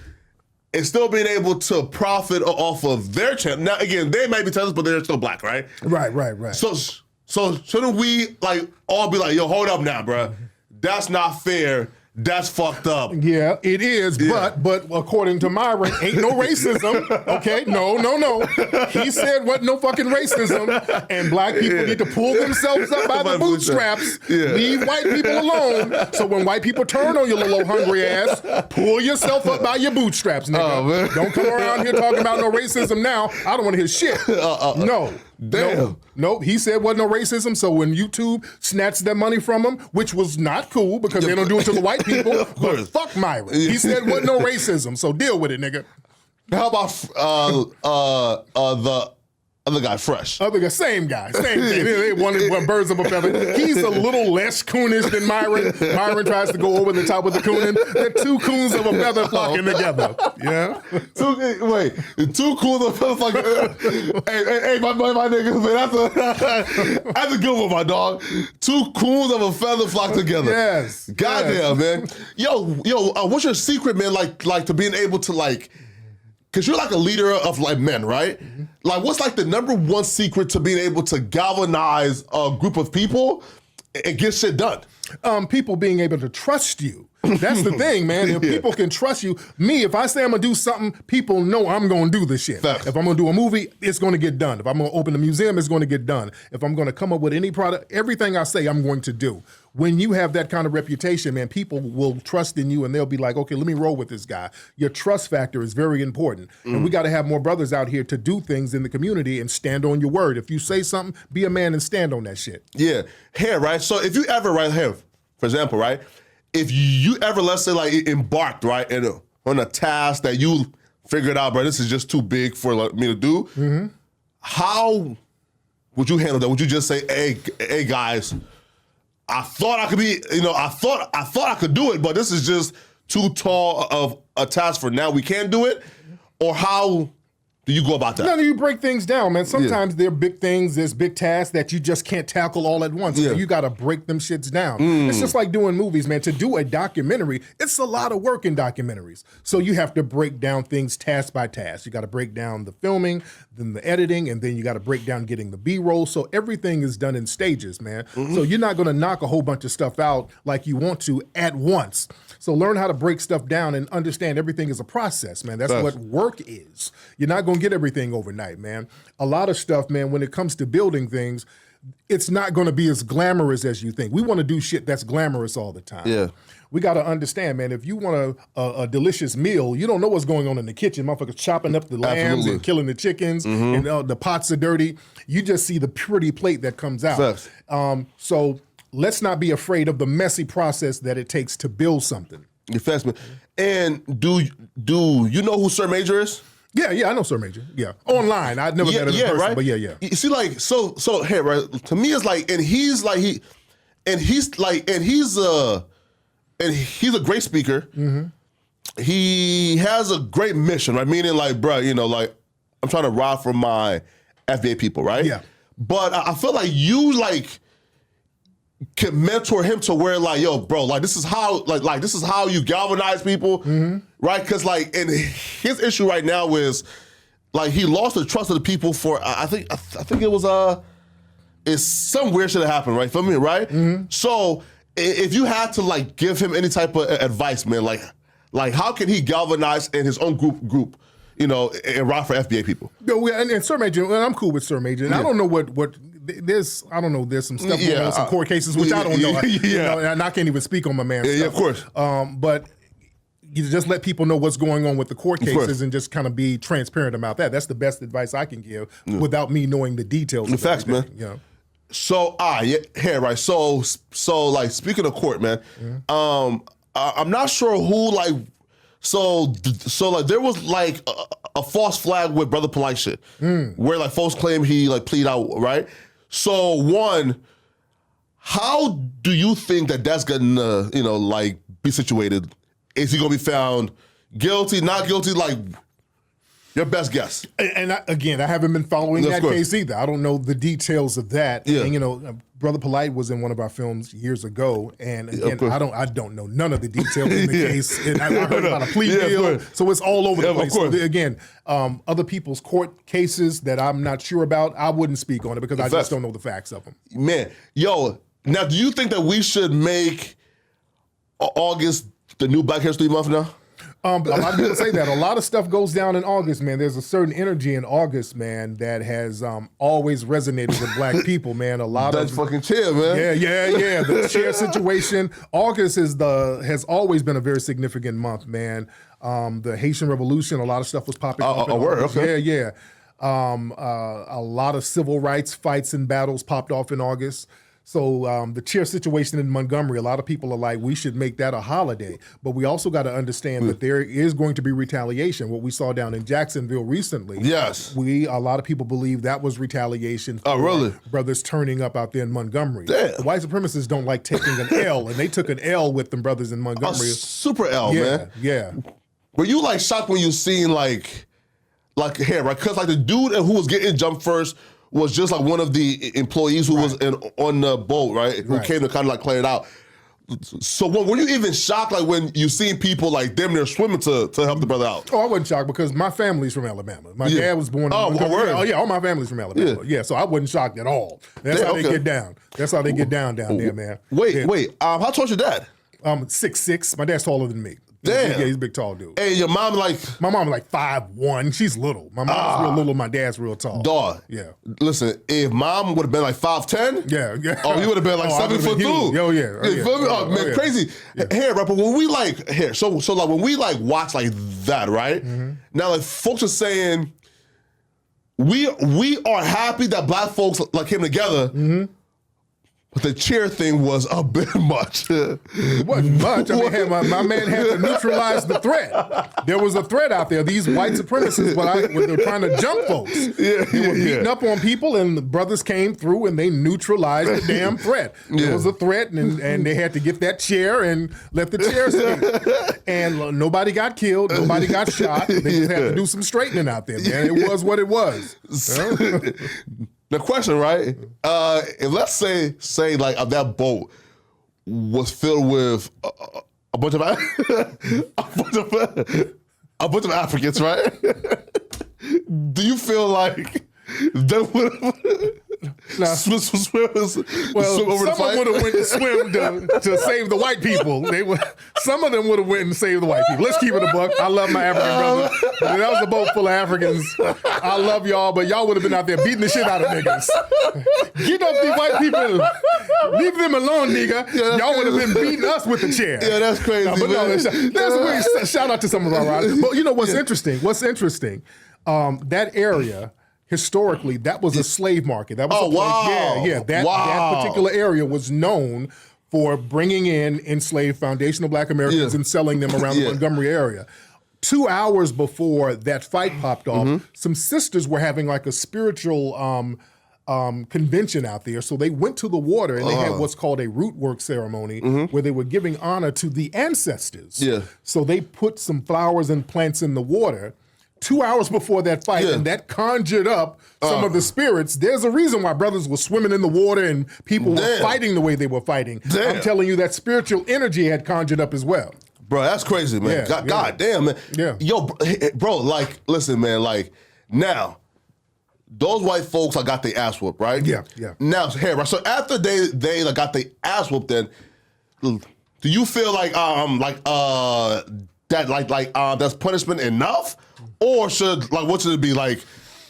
is still being able to profit off of their channel. Now again, they might be telling us, but they're still Black, right? Right. So shouldn't we like all be like, yo, hold up now, bro. That's not fair. That's fucked up. Yeah, it is. Yeah. But according to Myron, ain't no racism. Okay, no. He said what? No fucking racism. And Black people need to pull themselves up by the bootstraps. Leave white people alone. So when white people turn on your little old hungry ass, pull yourself up by your bootstraps, nigga. Don't come around here talking about no racism now. I don't want to hear shit. No. Damn. Nope. He said wasn't no racism. So when YouTube snatched that money from him, which was not cool because they don't do it to the white people, but fuck Myron. He said wasn't no racism. So deal with it, nigga. How about the other guy, Fresh? Other guy, same guy, same thing. They wanted birds of a feather. He's a little less coonish than Myron. Myron tries to go over the top with the cooning. They're two coons of a feather flocking together. Yeah. Two coons of a feather flocking. Hey, my niggas, man, that's a good one, my dog. Two coons of a feather flock together. Yes. Goddamn, man. Yo, what's your secret, man? Like to being able to like. Because you're like a leader of like men, right? Mm-hmm. Like what's like the number one secret to being able to galvanize a group of people and get shit done? People being able to trust you. That's the thing, man. If people can trust you, if I say I'm gonna do something, people know I'm gonna do the shit. Facts. If I'm gonna do a movie, it's gonna get done. If I'm gonna open a museum, it's gonna get done. If I'm gonna come up with any product, everything I say I'm going to do. When you have that kind of reputation, man, people will trust in you and they'll be like, okay, let me roll with this guy. Your trust factor is very important. And we gotta have more brothers out here to do things in the community and stand on your word. If you say something, be a man and stand on that shit. Yeah, here, right? So if you ever, right here, for example, right? If you ever, let's say, like embarked, right, on a task that you figured out, bro, this is just too big for me to do, how would you handle that? Would you just say, hey, guys, I thought I could be, I thought I could do it, but this is just too tall of a task for now. We can't do it? Or how do you go about that? No, you break things down, man. Sometimes there are big things, there's big tasks that you just can't tackle all at once. So you got to break them shits down. It's just like doing movies, man. To do a documentary, it's a lot of work in documentaries. So you have to break down things task by task. You got to break down the filming, then the editing, and then you got to break down getting the B-roll. So everything is done in stages, man. So you're not going to knock a whole bunch of stuff out like you want to at once. So learn how to break stuff down and understand everything is a process, man. That's what work is. You're not going to get everything overnight, man. A lot of stuff, man, when it comes to building things, it's not going to be as glamorous as you think. We want to do shit that's glamorous all the time. Yeah. We got to understand, man, if you want a delicious meal, you don't know what's going on in the kitchen. Motherfuckers chopping up the lambs and killing the chickens and the pots are dirty. You just see the pretty plate that comes out. So let's not be afraid of the messy process that it takes to build something. You're fast, man. And do you know who Sir Major is? Yeah, I know Sir Major. Yeah, online. I've never met him in person, right? but yeah. You see, like, so hey, right? To me, it's like, and he's a great speaker. He has a great mission, right? Meaning, like, bro, like, I'm trying to ride for my FBA people, right? Yeah. But I feel like you can mentor him to where, like, yo, bro, like, this is how you galvanize people, right? Because, like, and his issue right now is, like, he lost the trust of the people for I think it was it's some weird shit that happened, right? For me, right? So if you had to, like, give him any type of advice, man, like how can he galvanize in his own group, and ride for FBA people? And Sir Major, and I'm cool with Sir Major, and I don't know what. There's some stuff going on, some court cases, which I don't know. And I can't even speak on my man's stuff. Yeah, of course. But you just let people know what's going on with the court cases and just kind of be transparent about that. That's the best advice I can give without me knowing the details. The facts, man. So, right. So, like, speaking of court, man, I'm not sure who, like, so like, there was, like, a false flag with Brother Polite shit, where, like, folks claim he, like, plead out, right? So, one, how do you think that that's gonna, like, be situated? Is he gonna be found guilty, not guilty? Like, your best guess. And I haven't been following that case either. I don't know the details of that. Yeah. And, Brother Polite was in one of our films years ago, and again, I don't know none of the details in the case. And I heard about a plea deal, so it's all over the place. So again, other people's court cases that I'm not sure about, I wouldn't speak on it because I just don't know the facts of them. Man, yo, now do you think that we should make August the new Black History Month now? A lot of people say that. A lot of stuff goes down in August, man. There's a certain energy in August, man, that has always resonated with Black people, man. That's fucking chair, man. Yeah. The chair situation. August has always been a very significant month, man. The Haitian Revolution, a lot of stuff was popping up. Word, okay. Yeah. A lot of civil rights fights and battles popped off in August. So the chair situation in Montgomery, a lot of people are like, we should make that a holiday. But we also got to understand that there is going to be retaliation. What we saw down in Jacksonville recently. Yes. A lot of people believe that was retaliation for brothers turning up out there in Montgomery. Damn. White supremacists don't like taking an L, and they took an L with them brothers in Montgomery. A super L, man. Yeah. Were you like shocked when you seen like here, right? Because like the dude who was getting jumped first was just like one of the employees who was on the boat, right? Who came to kind of like clear it out. So were you even shocked like when you seen people like them there swimming to help the brother out? Oh, I wasn't shocked because my family's from Alabama. My dad was born in Montgomery. Oh, yeah, all my family's from Alabama. Yeah, so I wasn't shocked at all. That's how they get down. That's how they get down there, man. Wait. How tall's your dad? 6'6". My dad's taller than me. Damn. Yeah, he's a big, tall dude. Hey, your mom like... My mom like 5'1". She's little. My mom's real little. My dad's real tall. Dog. Yeah. Listen, if mom would have been like 5'10", yeah. Oh, you would have been like 7 foot 2. Oh, yeah. You feel me? Oh, man, crazy. Yeah. Here, right, but when we like... Here, so like when we like watch like that, right? Now like folks are saying, we are happy that black folks like came together, but the chair thing was a bit much. It wasn't much. I mean, my man had to neutralize the threat. There was a threat out there. These white supremacists, when they were trying to jump folks, they were beating up on people, and the brothers came through and they neutralized the damn threat. There was a threat, and they had to get that chair and let the chair speak. And nobody got killed. Nobody got shot. They just had to do some straightening out there, man. It was what it was. The question, right? If let's say like that boat was filled with a bunch of a bunch of Africans, right? Do you feel like they would have swim over the fight? Some would have went to swim to save the white people. Some of them would have went and saved the white people. Let's keep it a buck. I love my African brother. That was a boat full of Africans. I love y'all, but y'all would have been out there beating the shit out of niggas. Get off these white people. Leave them alone, nigga. Yeah, y'all would have been beating us with the chair. Yeah, that's crazy. Shout out to some of our riders. But you know what's interesting? That area, historically, that was a slave market. That was a place, that particular area was known for bringing in enslaved foundational black Americans and selling them around the Montgomery area. 2 hours before that fight popped off, some sisters were having like a spiritual convention out there. So they went to the water and they had what's called a root work ceremony where they were giving honor to the ancestors. Yeah. So they put some flowers and plants in the water 2 hours before that fight, and that conjured up some of the spirits. There's a reason why brothers were swimming in the water and people were fighting the way they were fighting. I'm telling you, that spiritual energy had conjured up as well. Bro, that's crazy, man. God damn, man. Yeah. Yo, bro, like, listen, man, like, now, those white folks got their ass whooped, right? Yeah. Now, hey, right, so after they like, got their ass whooped, then, do you feel like that's punishment enough? Or what should it be, like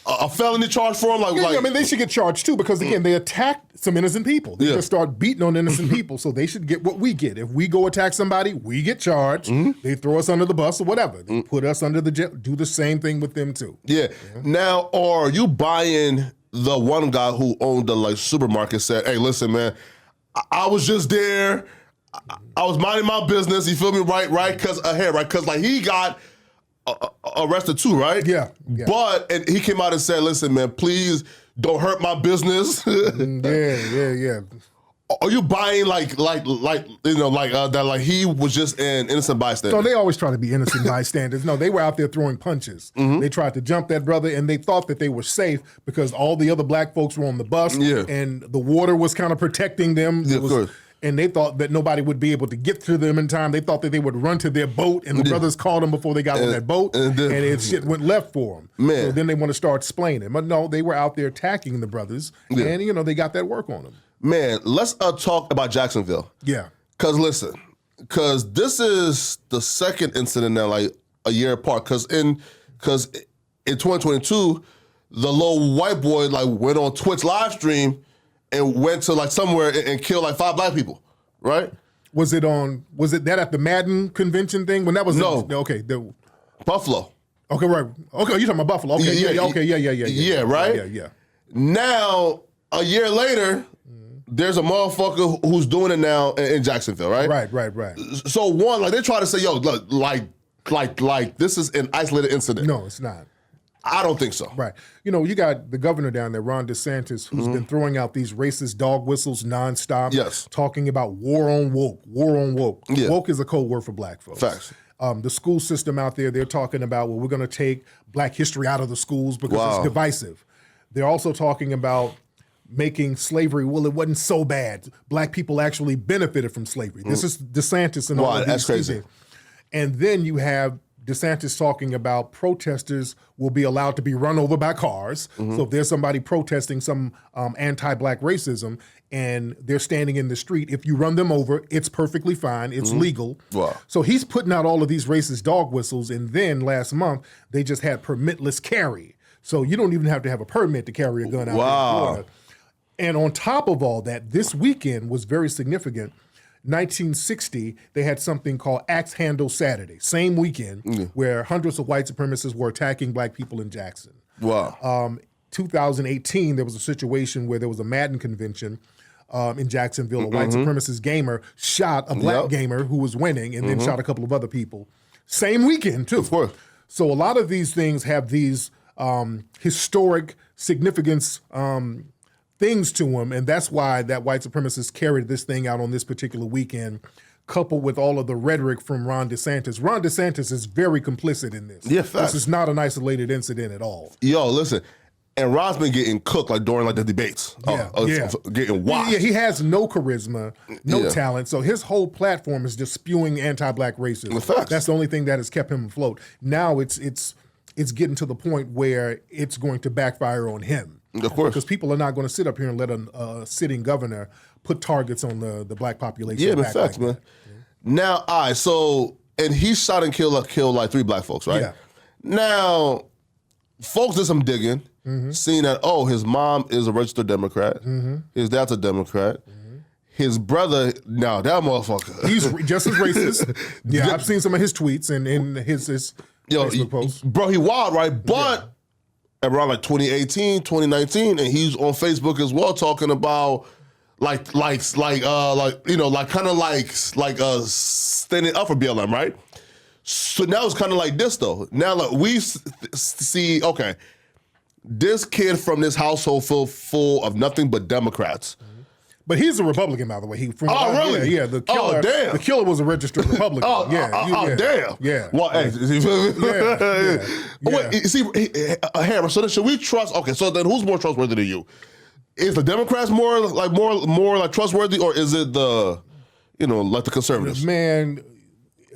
a felony charge for them? I mean, they should get charged too, because again, they attacked some innocent people. They just start beating on innocent people, so they should get what we get. If we go attack somebody, we get charged. They throw us under the bus or whatever. They put us under the jail. Do the same thing with them too. Yeah. Now, are you buying the one guy who owned the supermarket said, "Hey, listen, man, I was just there. I was minding my business." You feel me? Right? Because he got arrested too, right? Yeah. But and he came out and said, "Listen, man, please don't hurt my business." Yeah. Are you buying that he was just an innocent bystander? So they always try to be innocent bystanders. No, they were out there throwing punches. They tried to jump that brother, and they thought that they were safe because all the other black folks were on the bus, and the water was kind of protecting them. Yeah, of course. And they thought that nobody would be able to get to them in time. They thought that they would run to their boat, and the brothers caught them before they got on that boat, and shit went left for them. Man. So then they want to start explaining. But no, they were out there attacking the brothers, and they got that work on them. Man, let's talk about Jacksonville. Yeah. Because this is the second incident now, like a year apart. Because in 2022, the little white boy went on Twitch live stream and went to somewhere and killed 5 black people, right? Was it that at the Madden convention thing? When that was no. Okay. Buffalo. Okay, right. Okay, you're talking about Buffalo. Okay, yeah, right? Yeah. Now, a year later, there's a motherfucker who's doing it now in Jacksonville, right? Right. So one, like they try to say, yo, look, like this is an isolated incident. No, it's not. I don't think so. Right. You know, you got the governor down there, Ron DeSantis, who's been throwing out these racist dog whistles nonstop. Yes. Talking about war on woke. Yeah. Woke is a code word for black folks. Facts. The school system out there, they're talking about, well, we're going to take black history out of the schools because it's divisive. They're also talking about making slavery, well, it wasn't so bad. Black people actually benefited from slavery. This is DeSantis and all of these. That's crazy. And then you have DeSantis talking about protesters will be allowed to be run over by cars. So if there's somebody protesting some anti-black racism and they're standing in the street, if you run them over, it's perfectly fine. It's legal. Wow. So he's putting out all of these racist dog whistles. And then last month, they just had permitless carry. So you don't even have to have a permit to carry a gun out in Florida. And on top of all that, this weekend was very significant. 1960, they had something called Axe Handle Saturday, same weekend, where hundreds of white supremacists were attacking black people in Jackson. 2018, there was a situation where there was a Madden convention in Jacksonville. A white supremacist gamer shot a black gamer who was winning and then shot a couple of other people. Same weekend, too. Of course. So a lot of these things have these historic significance things to them, and that's why that white supremacists carried this thing out on this particular weekend, coupled with all of the rhetoric from Ron DeSantis. Ron DeSantis is very complicit in this. Yeah, facts. This is not an isolated incident at all. Yo, listen, and Ron's been getting cooked like during like the debates. Getting washed. Yeah, he has no charisma, no talent, so his whole platform is just spewing anti-black racism. Facts. That's the only thing that has kept him afloat. Now it's getting to the point where it's going to backfire on him. Of course. Because people are not going to sit up here and let a sitting governor put targets on the black population. Yeah, but facts, man. Now, all right, so, and he shot and killed like 3 black folks, right? Yeah. Now, folks did some digging, seeing that, his mom is a registered Democrat, his dad's a Democrat, his brother, now that motherfucker. He's just as racist. Yeah, I've seen some of his tweets and his Facebook posts. Bro, he wild, right? But around like 2018, 2019, and he's on Facebook as well talking about standing up for BLM, right? So now it's kind of like this though. Now like, we see, okay, this kid from this household full of nothing but Democrats. But he's a Republican, by the way. Really? Yeah, the killer. Oh, damn. The killer was a registered Republican. Damn. Yeah. Well, Wait, see, Hammer. So then, should we trust? Okay, so then, who's more trustworthy than you? Is the Democrats more trustworthy, or is it the conservatives? Man,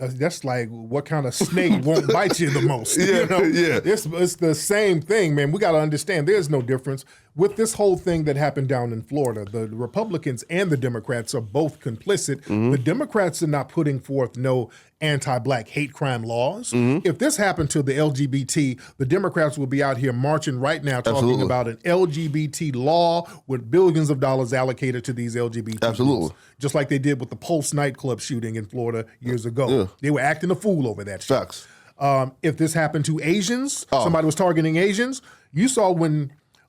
that's like what kind of snake won't bite you the most? Yeah. It's the same thing, man. We got to understand there's no difference. With this whole thing that happened down in Florida, the Republicans and the Democrats are both complicit. The Democrats are not putting forth no anti-black hate crime laws. If this happened to the LGBT, the Democrats will be out here marching right now talking about an LGBT law with billions of dollars allocated to these LGBT groups, just like they did with the Pulse nightclub shooting in Florida years ago. They were acting a fool over that shit. Facts. If this happened to Asians, somebody was targeting Asians, you saw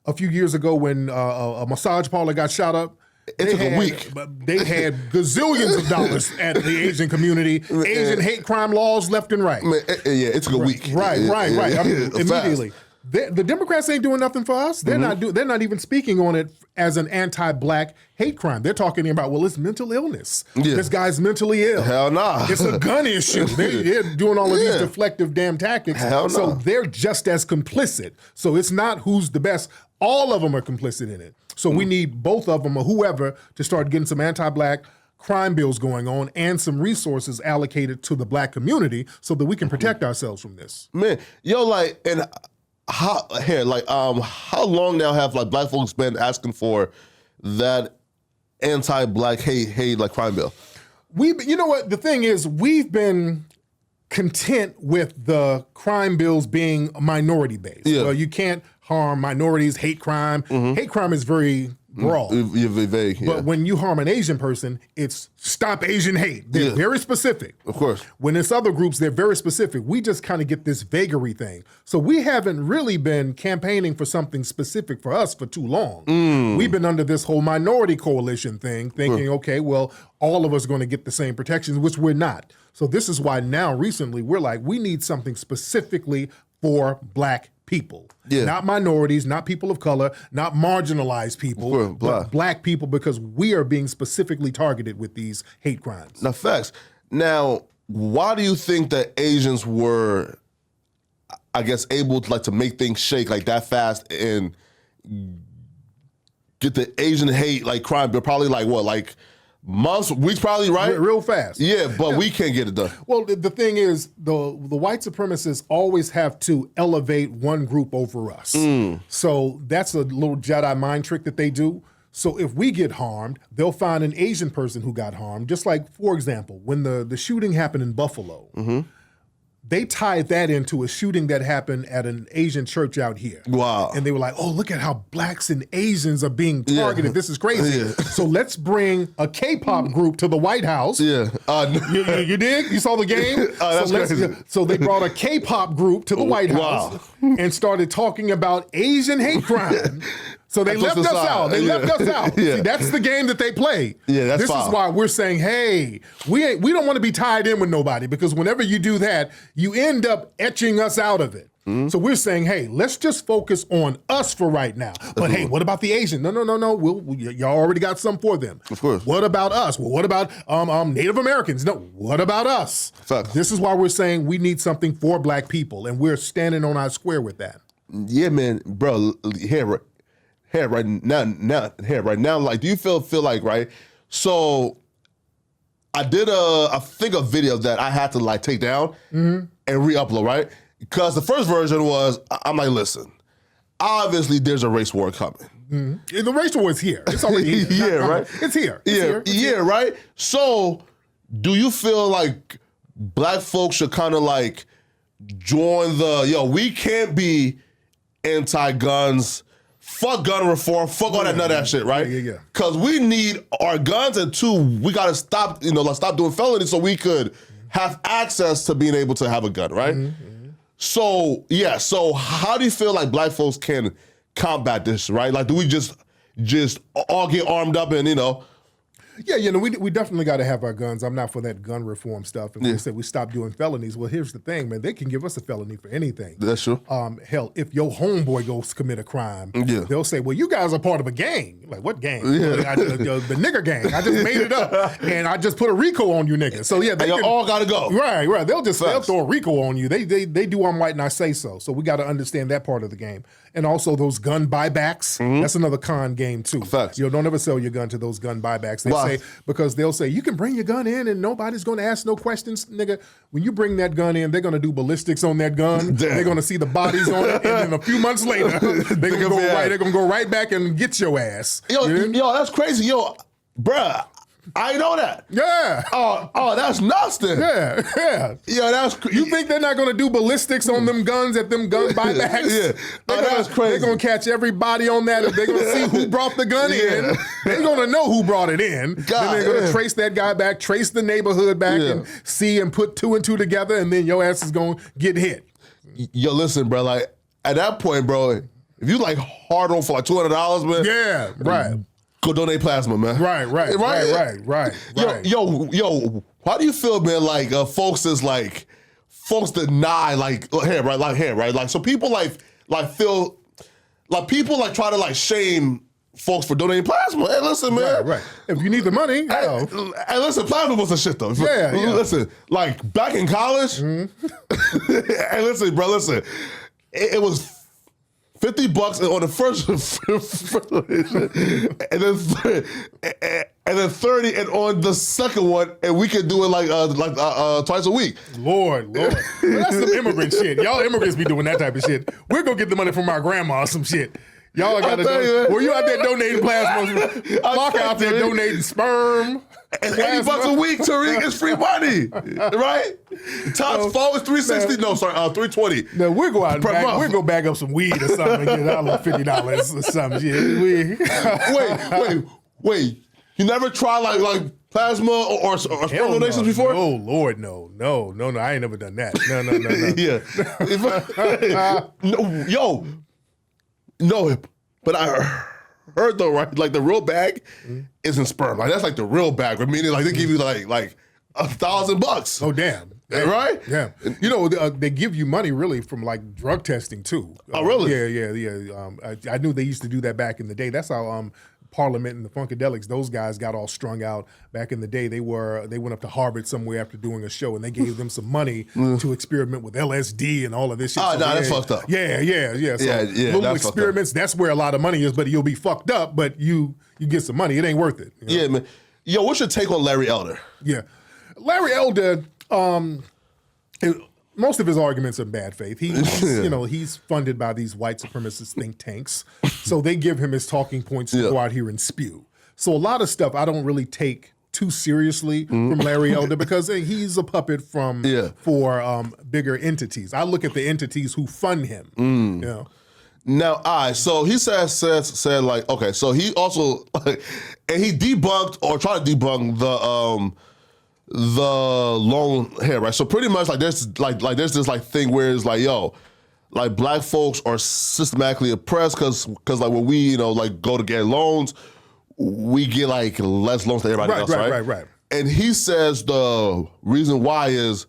a few years ago when a massage parlor got shot up. It took a week. They had gazillions of dollars at the Asian community. Asian hate crime laws left and right. It took a week. Right. I mean, immediately. The Democrats ain't doing nothing for us. They're not even speaking on it as an anti-black hate crime. They're talking about, well, it's mental illness. This guy's mentally ill. Hell nah. It's a gun issue. They're doing all of these deflective damn tactics. Hell so nah. they're just as complicit. So it's not who's the best. All of them are complicit in it. So we need both of them or whoever to start getting some anti-black crime bills going on and some resources allocated to the black community so that we can protect ourselves from this. Man, how long now have like black folks been asking for that anti-black hate like crime bill? You know what? The thing is, we've been content with the crime bills being minority based. Well, you can't harm minorities, hate crime. Hate crime is very Brawl. Vague, yeah. But when you harm an Asian person, it's stop Asian hate. They're very specific. Of course. When it's other groups, they're very specific. We just kind of get this vagary thing. So we haven't really been campaigning for something specific for us for too long. We've been under this whole minority coalition thing, thinking, okay, well, all of us are going to get the same protections, which we're not. So this is why now recently we're like, we need something specifically for black people. Not minorities, not people of color, not marginalized people, but black people, because we are being specifically targeted with these hate crimes. Now, facts. Now, why do you think that Asians were, I guess, able to to make things shake like that fast and get the Asian hate crime? But probably months, weeks, probably, right? Real fast. Yeah, but we can't get it done. Well, the thing is, the white supremacists always have to elevate one group over us. So that's a little Jedi mind trick that they do. So if we get harmed, they'll find an Asian person who got harmed. Just like, for example, when the shooting happened in Buffalo, they tied that into a shooting that happened at an Asian church out here. Wow. And they were like, oh, look at how blacks and Asians are being targeted. This is crazy. So let's bring a K-pop group to the White House. You dig? You saw the game? That's crazy. So they brought a K-pop group to the White House and started talking about Asian hate crime. So they left us out. They left us out. See, that's the game that they play. That's This is why we're saying, hey, we don't want to be tied in with nobody, because whenever you do that, you end up etching us out of it. So we're saying, hey, let's just focus on us for right now. But hey, what about the Asian? No. Y'all already got some for them. Of course. What about us? Well, what about Native Americans? No, what about us? Facts. This is why we're saying we need something for black people, and we're standing on our square with that. Yeah, man, bro. Right now, like, do you feel like, right? So I did I think a video that I had to take down and re-upload, right? Because the first version was, I'm like, listen, obviously there's a race war coming. The race war is here. It's already here. Right? It's here. It's here. Right? So do you feel like black folks should kind of join we can't be anti-guns, fuck gun reform, fuck all that none of that shit, right? Yeah. Because we need our guns, and two, we gotta stop, stop doing felonies so we could have access to being able to have a gun, right? So how do you feel like black folks can combat this, right? Like, do we just all get armed up and, Yeah, we definitely got to have our guns. I'm not for that gun reform stuff. And we said we stop doing felonies. Well, here's the thing, man. They can give us a felony for anything. That's true. Hell, if your homeboy goes commit a crime, they'll say, well, you guys are part of a gang. Like, what gang? The nigger gang. I just made it up. And I just put a RICO on you niggas. So, yeah. They all got to go. Right. They'll throw a RICO on you. They do I'm white and I say so. So we got to understand that part of the game. And also those gun buybacks. That's another con game, too. Facts. Don't ever sell your gun to those gun buybacks. Because they'll say, you can bring your gun in and nobody's going to ask no questions. Nigga, when you bring that gun in, they're going to do ballistics on that gun. They're going to see the bodies on it. And then a few months later, they're going to go right back and get your ass. Yo, that's crazy. Yo, bruh, I know that. Yeah. Oh, that's nuts then. Yeah. Yo, that's You think they're not going to do ballistics on them guns at them gun buybacks? That's crazy. They're going to catch everybody on that. They're going to see who brought the gun in. They're going to know who brought it in. Then they're going to trace that guy back, trace the neighborhood back, and see and put two and two together, and then your ass is going to get hit. Yo, listen, bro. Like, at that point, bro, if you hard on for $200, man. Yeah, right. Go donate plasma, man. Right. Yo, how do you feel, man? Like, folks deny, right? So people feel people try to shame folks for donating plasma. Hey, listen, man. Right. If you need the money, hell. Hey, listen, plasma was a shit though. Yeah. Listen, back in college. Hey, listen, bro. Listen, it was $50 on the first, and then 30, and on the second one, and we could do it twice a week. Lord, well, that's some immigrant shit. Y'all immigrants be doing that type of shit. We're gonna get the money from our grandma or some shit. Y'all got to donate. Were you out there donating plasma? Mark out there donating sperm. And $80 a week, Tariq, is free money, right? Times 4 is 360. No, sorry, 320. No, we'll go out and we'll go bag up some weed or something and get $50 or something. Wait. You never tried like plasma or sperm donations before? Oh Lord, no. I ain't never done that. No. No, but I heard though, right? Like the real bag isn't sperm. Like that's like the real bag. Meaning like they give you like $1,000. Oh damn. Right? Yeah. You know, they give you money really from like drug testing too. Oh really? Yeah. I knew they used to do that back in the day. That's how Parliament and the Funkadelics, those guys got all strung out back in the day. They went up to Harvard somewhere after doing a show, and they gave them some money to experiment with LSD and all of this shit. Oh, no, that's fucked up. Yeah. So little experiments, that's where a lot of money is, but you'll be fucked up, but you get some money. It ain't worth it. You know? Yeah, man. Yo, what's your take on Larry Elder? Yeah. Larry Elder, most of his arguments are in bad faith. He's funded by these white supremacist think tanks, so they give him his talking points to go out here and spew. So a lot of stuff I don't really take too seriously from Larry Elder because he's a puppet for bigger entities. I look at the entities who fund him. You know? Now, so he said like, okay, so he also and he debunked or tried to debunk the long hair, right? So pretty much like there's this like thing where it's like, yo, like black folks are systematically oppressed because like when we like go to get loans, we get like less loans than everybody else, right? Right. And he says the reason why is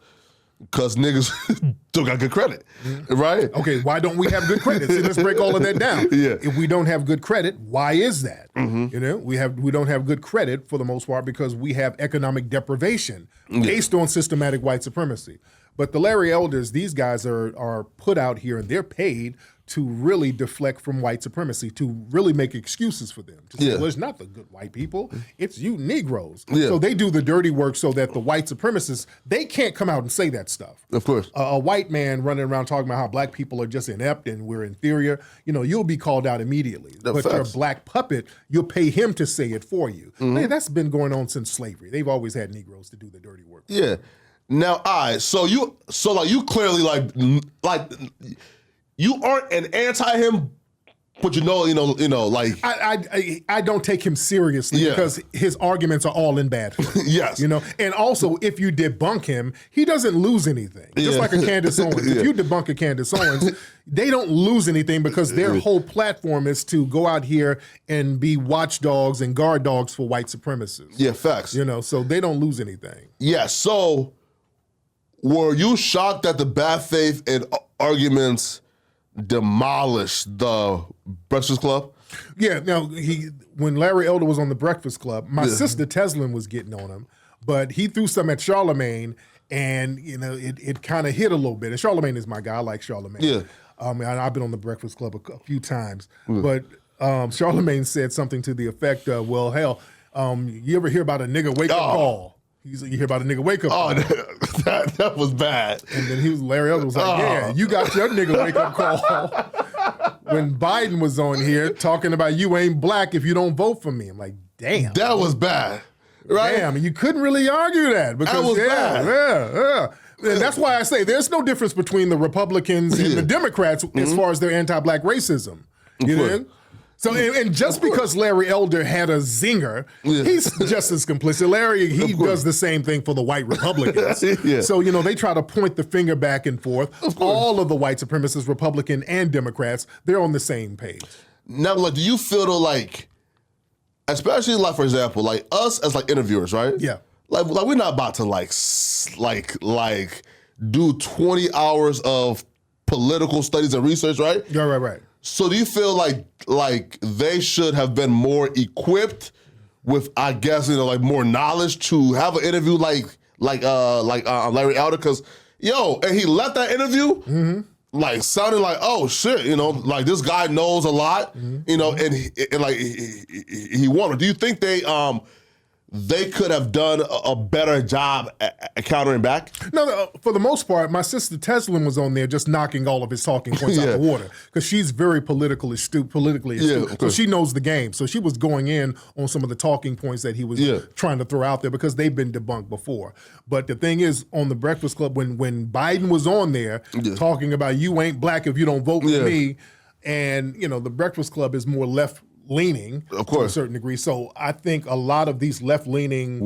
because niggas don't got good credit, right? Okay, why don't we have good credit? See, let's break all of that down. Yeah. If we don't have good credit, why is that? You know, we don't have good credit for the most part because we have economic deprivation based on systematic white supremacy. But the Larry Elders, these guys are put out here and they're paid to really deflect from white supremacy, to really make excuses for them. To say, well, it's not the good white people, it's you Negroes. So they do the dirty work so that the white supremacists, they can't come out and say that stuff. Of course. A white man running around talking about how black people are just inept and we're inferior, you'll be called out immediately. But your black puppet, you'll pay him to say it for you. Man, that's been going on since slavery. They've always had Negroes to do the dirty work. Yeah. Now, so you clearly like you aren't an anti-him, but like I don't take him seriously because his arguments are all in bad faith. Yes. And also if you debunk him, he doesn't lose anything. Just like a Candace Owens. If you debunk a Candace Owens, they don't lose anything because their whole platform is to go out here and be watchdogs and guard dogs for white supremacists. Yeah, facts. So they don't lose anything. Yeah, so were you shocked that the bad faith and arguments demolished the Breakfast Club? Yeah, now when Larry Elder was on the Breakfast Club, my sister Teslin was getting on him, but he threw some at Charlemagne, and it kind of hit a little bit. And Charlemagne is my guy. I like Charlemagne. Yeah, I've been on the Breakfast Club a few times, but Charlemagne said something to the effect of, "Well, hell, you ever hear about a nigga wake up call?" You hear about a nigga wake up call. That was bad. And then Larry Elder was like, yeah, you got your nigga wake up call when Biden was on here talking about you ain't black if you don't vote for me. I'm like, damn. That was bad. Right? Damn, and you couldn't really argue that. Because, that was bad. Yeah. And that's why I say there's no difference between the Republicans and the Democrats as far as their anti-black racism. You know? So, and just because Larry Elder had a zinger, he's just as complicit. Larry, he does the same thing for the white Republicans. So, they try to point the finger back and forth. All of the white supremacists, Republican and Democrats, they're on the same page. Now, do you feel like, especially for example, like us as interviewers, right? Yeah. Like we're not about to do 20 hours of political studies and research, right? Yeah, right. So do you feel like they should have been more equipped with, I guess, more knowledge to have an interview like Larry Elder? Because and he left that interview sounding like, oh shit, this guy knows a lot, and he won. Do you think they could have done a better job at countering back? No, for the most part, my sister Teslin was on there just knocking all of his talking points out of the water because she's very politically astute, so she knows the game. So she was going in on some of the talking points that he was trying to throw out there because they've been debunked before. But the thing is, on the Breakfast Club, when Biden was on there talking about you ain't black if you don't vote for me, and the Breakfast Club is more left-leaning to a certain degree. So I think a lot of these left-leaning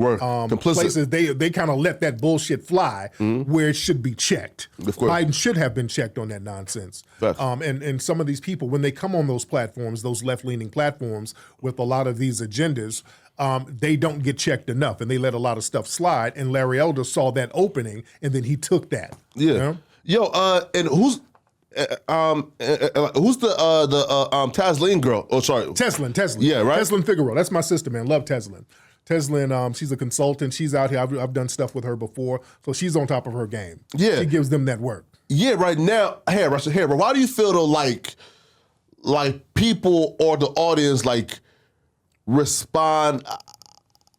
places, they kind of let that bullshit fly where it should be checked. Biden should have been checked on that nonsense. And some of these people, when they come on those platforms, those left-leaning platforms with a lot of these agendas, they don't get checked enough, and they let a lot of stuff slide. And Larry Elder saw that opening, and then he took that. And who's the Taslin girl? Oh, sorry. Teslin. Yeah, right? Teslin Figueroa. That's my sister, man. Love Teslin. Teslin, she's a consultant. She's out here. I've done stuff with her before, so she's on top of her game. Yeah. She gives them that work. Yeah, right now, but why do you feel though like people or the audience respond,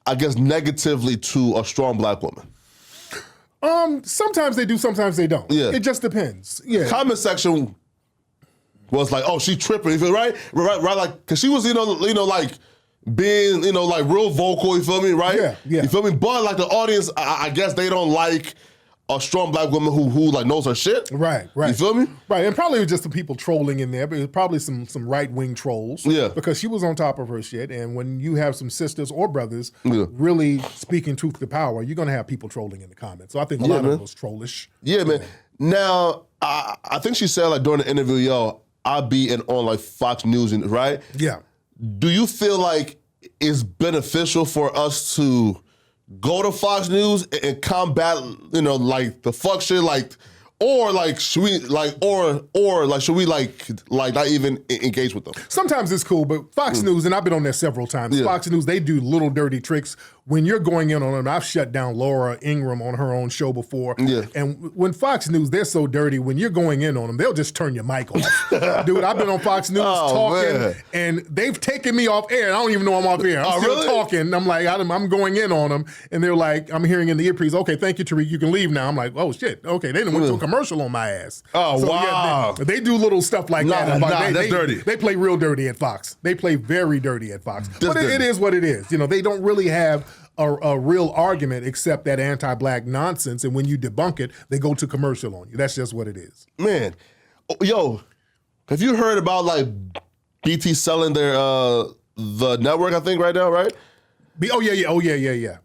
I guess, negatively to a strong black woman? Sometimes they do, sometimes they don't. Yeah. It just depends. Yeah. Comment section was like, oh, she tripping, you feel right? Right, like, cause she was, being, real vocal, you feel me, right? Yeah. You feel me? But like the audience, I guess they don't like a strong black woman who knows her shit. Right. You feel me? Right, and probably it was just some people trolling in there, but it was probably some right-wing trolls. Yeah. Because she was on top of her shit, and when you have some sisters or brothers really speaking truth to power, you're going to have people trolling in the comments. So I think a lot of it was trollish. Yeah, man. Now, I think she said during the interview, I'll be on Fox News, right? Yeah. Do you feel like it's beneficial for us to go to Fox News and combat, the fuck shit, should we should we not even engage with them? Sometimes it's cool, but Fox News, and I've been on there several times. Fox News, they do little dirty tricks. When you're going in on them, I've shut down Laura Ingraham on her own show before. Yeah. And when Fox News, they're so dirty, when you're going in on them, they'll just turn your mic off. Dude, I've been on Fox News talking, and they've taken me off air, and I don't even know I'm off air. I'm still talking. I'm like, I'm going in on them, and they're like, I'm hearing in the earpiece, okay, thank you, Tariq, you can leave now. I'm like, oh, shit. Okay, they done went to a commercial on my ass. Oh, so, wow. Yeah, they do little stuff like that. That's dirty. They play real dirty at Fox. They play very dirty at Fox. But it is what it is. They don't really have a real argument except that anti-black nonsense, and when you debunk it, they go to commercial on you. That's just what it is. Man, yo, have you heard about BT selling their the network? I think right now, right? Yeah.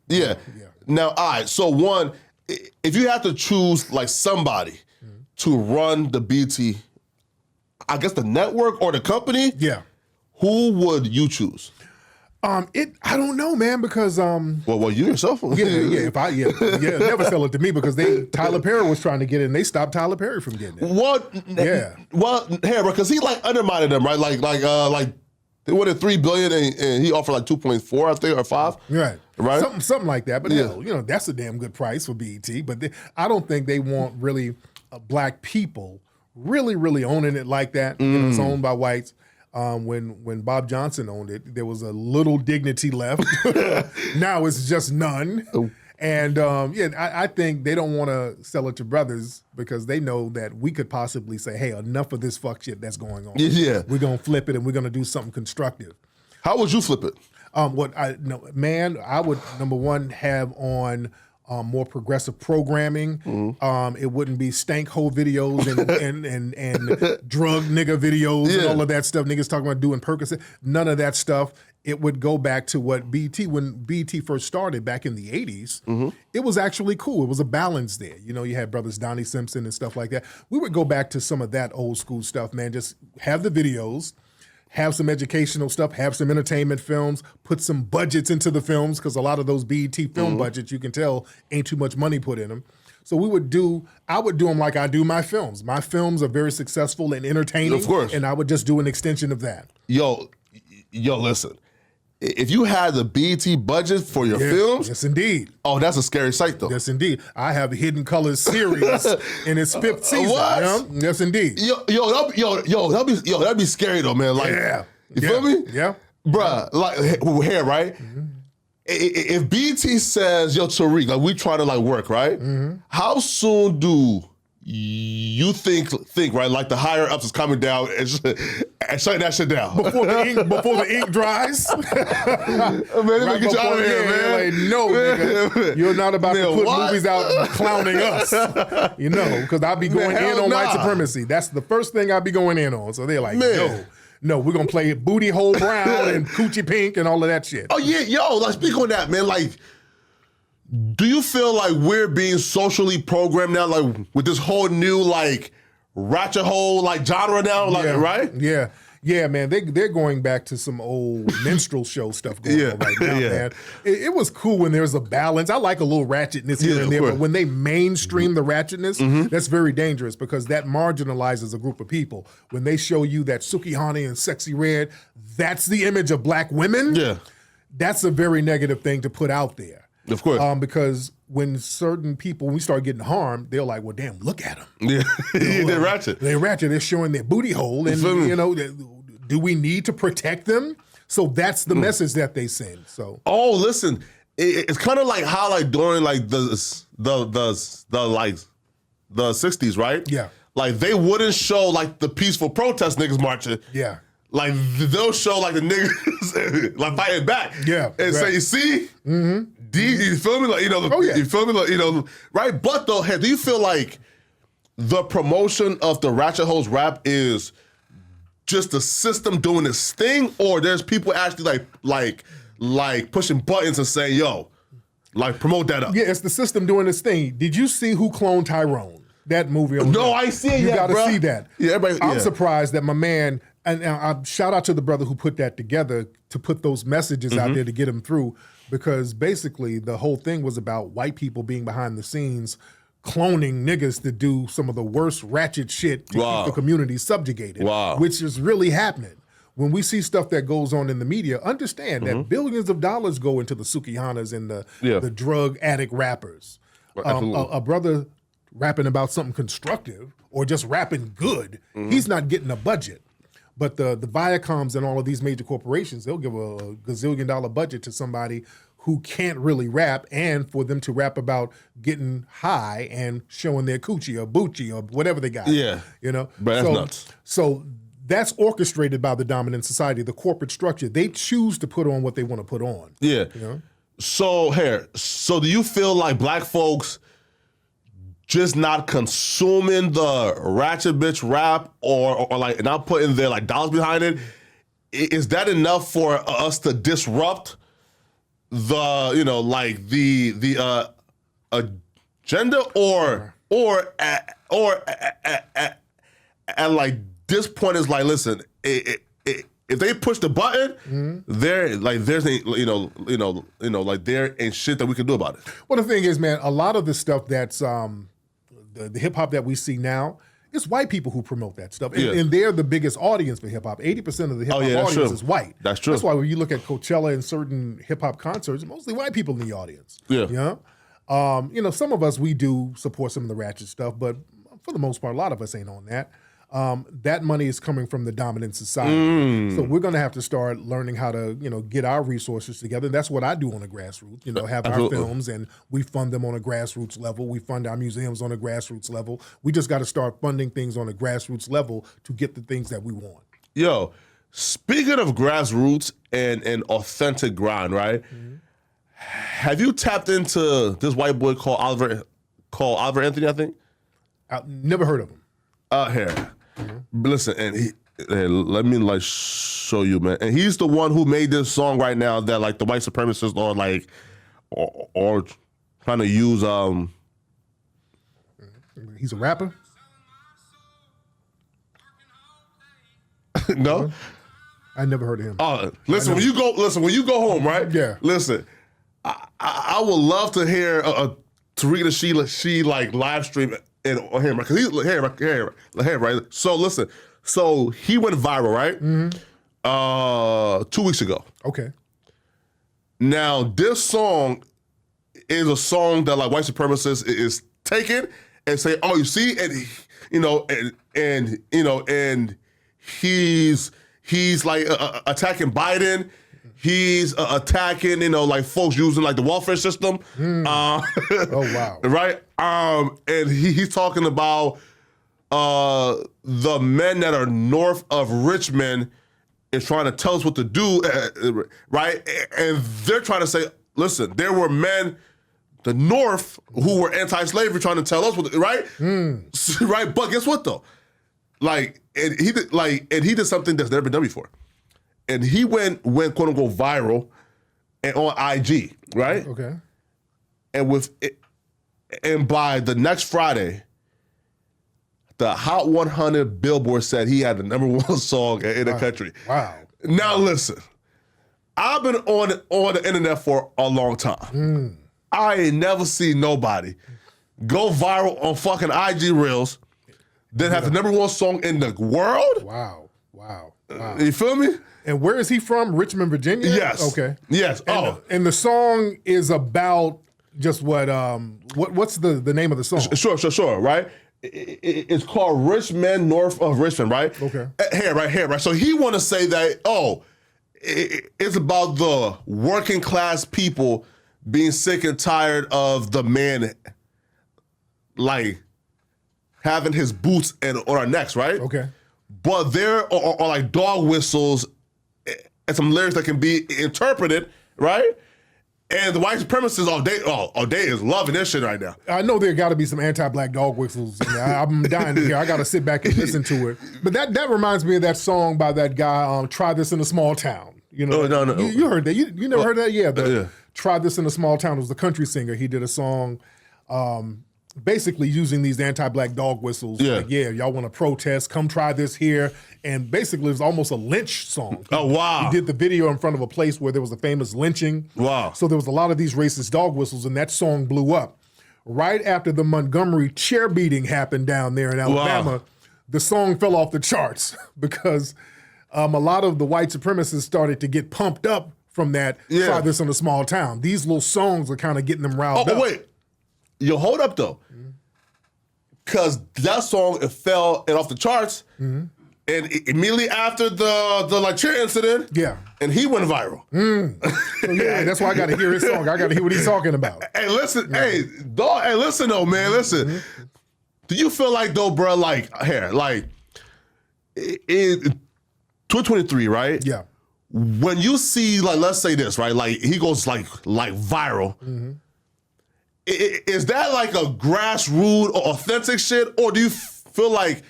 Now, all right. So one, if you have to choose somebody to run the BT, I guess the network or the company, who would you choose? I don't know, man, because well, you yourself. Never sell it to me because Tyler Perry was trying to get it and they stopped Tyler Perry from getting it. What? Yeah. Well, because he undermined them, right? They wanted $3 billion and he offered 2.4, I think, or 5. Right. Something like that. But hell, that's a damn good price for BET. But I don't think they want really black people really owning it like that. It's owned by whites. When Bob Johnson owned it, there was a little dignity left. Now it's just none. Oh. And I think they don't want to sell it to brothers because they know that we could possibly say, hey, enough of this fuck shit that's going on. Yeah. We're going to flip it and we're going to do something constructive. How would you flip it? I would, number one, have on more progressive programming. It wouldn't be stank hole videos and drug nigga videos and all of that stuff. Niggas talking about doing Percocet. None of that stuff. It would go back to what when BT first started back in the 80s, it was actually cool. It was a balance there. You had brothers Donnie Simpson and stuff like that. We would go back to some of that old school stuff, man. Just have the videos, have some educational stuff, have some entertainment films, put some budgets into the films, because a lot of those BET film budgets, you can tell, ain't too much money put in them. So I would do them like I do my films. My films are very successful and entertaining. Of course. And I would just do an extension of that. Yo, listen. If you had the BET budget for your films, yes, indeed. Oh, that's a scary sight, though. Yes, indeed. I have Hidden Colors series in its 5th season. What? Yes, indeed. That'd be scary though, man. You feel me? Yeah. Bruh, hair, right? if BT says, yo, Tariq, like we trying to like work, right? How soon do you think right? Like the higher ups is coming down and shutting that shit down before the ink dries. Man, right get you out of here, man. Like, no, nigga, you're not about to put movies out clowning us. You know, because I'll be going in on white supremacy. That's the first thing I'll be going in on. So they're like, no, we're gonna play Booty Hole Brown and Coochie Pink and all of that shit. Oh yeah, yo, like speak on that, man. Like, do you feel like we're being socially programmed now, like with this whole new like ratchet hole like genre now, like right? Yeah, man. They're going back to some old minstrel show stuff going on right now, man. It was cool when there's a balance. I like a little ratchetness here and there, but when they mainstream the ratchetness, that's very dangerous because that marginalizes a group of people. When they show you that Sukihana and Sexy Red, that's the image of black women. Yeah, that's a very negative thing to put out there. Of course. Because when certain people, when we start getting harmed, they're like, well, damn, look at them. Yeah, they're ratchet. They're ratchet. They're showing their booty hole. And, you know, do we need to protect them? So that's the message that they send. So. Oh, listen, it's kind of like how like during like the 60s, right? Yeah. Like they wouldn't show like the peaceful protest niggas marching. Yeah. Like they'll show like the niggas like fighting back. Yeah. And say, you see? You feel me? Like, you know, you feel me? Like, you know, right? But though, hey, do you feel like the promotion of the ratchet hoes rap is just the system doing its thing, or there's people actually like pushing buttons and saying, yo, like promote that up? Yeah, it's the system doing its thing. Did you see Who Cloned Tyrone? That movie on No, I see it You yet, gotta bro. see that. Yeah, everybody. I'm surprised that my man, and I shout out to the brother who put that together to put those messages out there to get them through, because basically the whole thing was about white people being behind the scenes cloning niggas to do some of the worst ratchet shit to keep the community subjugated, which is really happening. When we see stuff that goes on in the media, understand that billions of dollars go into the Sukihanas and the drug addict rappers. A brother rapping about something constructive or just rapping good, he's not getting a budget. But the Viacoms and all of these major corporations, they'll give a gazillion-dollar budget to somebody who can't really rap, and for them to rap about getting high and showing their coochie or boochie or whatever they got. Yeah. You know? But that's nuts. So that's orchestrated by the dominant society, the corporate structure. They choose to put on what they want to put on. Yeah. You know? So do you feel like black folks just not consuming the ratchet bitch rap or like not putting their like dollars behind it? Is that enough for us to disrupt the, you know, like the agenda or at like this point is like, listen, if they push the button, there like there's you know like there ain't shit that we can do about it. Well, the thing is, man, a lot of the stuff that's the hip hop that we see now, it's white people who promote that stuff. And they're the biggest audience for hip hop. 80% of the hip hop audience is white. That's true. That's why when you look at Coachella and certain hip hop concerts, mostly white people in the audience. Yeah. You know? You know, some of us, we do support some of the ratchet stuff, but for the most part, a lot of us ain't on that. That money is coming from the dominant society. So we're going to have to start learning how to, you know, get our resources together. And that's what I do on a grassroots, you know, have our films and we fund them on a grassroots level. We fund our museums on a grassroots level. We just got to start funding things on a grassroots level to get the things that we want. Yo, speaking of grassroots and authentic grind, right? Have you tapped into this white boy called Oliver Anthony, I think? I've never heard of him. Here. Listen, and let me like show you, man. And he's the one who made this song right now that like the white supremacists are like or trying to use. He's a rapper? No, I never heard of him. Listen, when you go home, right? Yeah. Listen, I would love to hear Tariq Nasheed she like live stream it. And him, because he's here, right? So listen, so he went viral, right? 2 weeks ago. Okay. Now this song is a song that like white supremacists is taking and say, oh, you see, and he's like attacking Biden. He's attacking, like folks using like the welfare system. Oh wow! Right? And he's talking about the men that are north of Richmond is trying to tell us what to do, right? And they're trying to say, listen, there were men, the North, who were anti-slavery, trying to tell us what, right? Right? But guess what though? And he did something that's never been done before. And he went quote unquote viral and on IG, right? Okay. And by the next Friday, the Hot 100 Billboard said he had the #1 song in the country. Wow. Now listen, I've been on the internet for a long time. I ain't never seen nobody go viral on fucking IG Reels, then have the #1 song in the world. Wow. Wow. You feel me? And where is he from? Richmond, Virginia? Yes. Okay. Yes. And the song is about just what's the name of the song? Sure, right? It's called Rich Men North of Richmond, right? Okay. Here, right. So he want to say that, it's about the working class people being sick and tired of the man, like, having his boots on our necks, right? Okay. But there are like dog whistles and some lyrics that can be interpreted, right? And the white supremacists all day is loving this shit right now. I know there got to be some anti-black dog whistles. I'm dying to hear. I got to sit back and listen to it. But that reminds me of that song by that guy, Try This in a Small Town. No. You heard that. You never heard that? Yeah. Try This in a Small Town. It was the country singer. He did a song basically using these anti-black dog whistles. Yeah. Like, y'all want to protest, come try this here. And basically it was almost a lynch song. Oh, wow. He did the video in front of a place where there was a famous lynching. Wow. So there was a lot of these racist dog whistles, and that song blew up. Right after the Montgomery chair beating happened down there in Alabama, the song fell off the charts because a lot of the white supremacists started to get pumped up from that, Try This in a Small Town. These little songs are kind of getting them riled up. Oh, wait. You hold up, though. Because that song, it fell off the charts, and immediately after the chair incident, and he went viral. So that's why I got to hear his song. I got to hear what he's talking about. Hey, listen, listen though, man, listen. Do you feel like though, bro, in 2023, right? Yeah. When you see, let's say this, right? Like he goes like viral. Is that like a grassroots or authentic shit, or do you feel like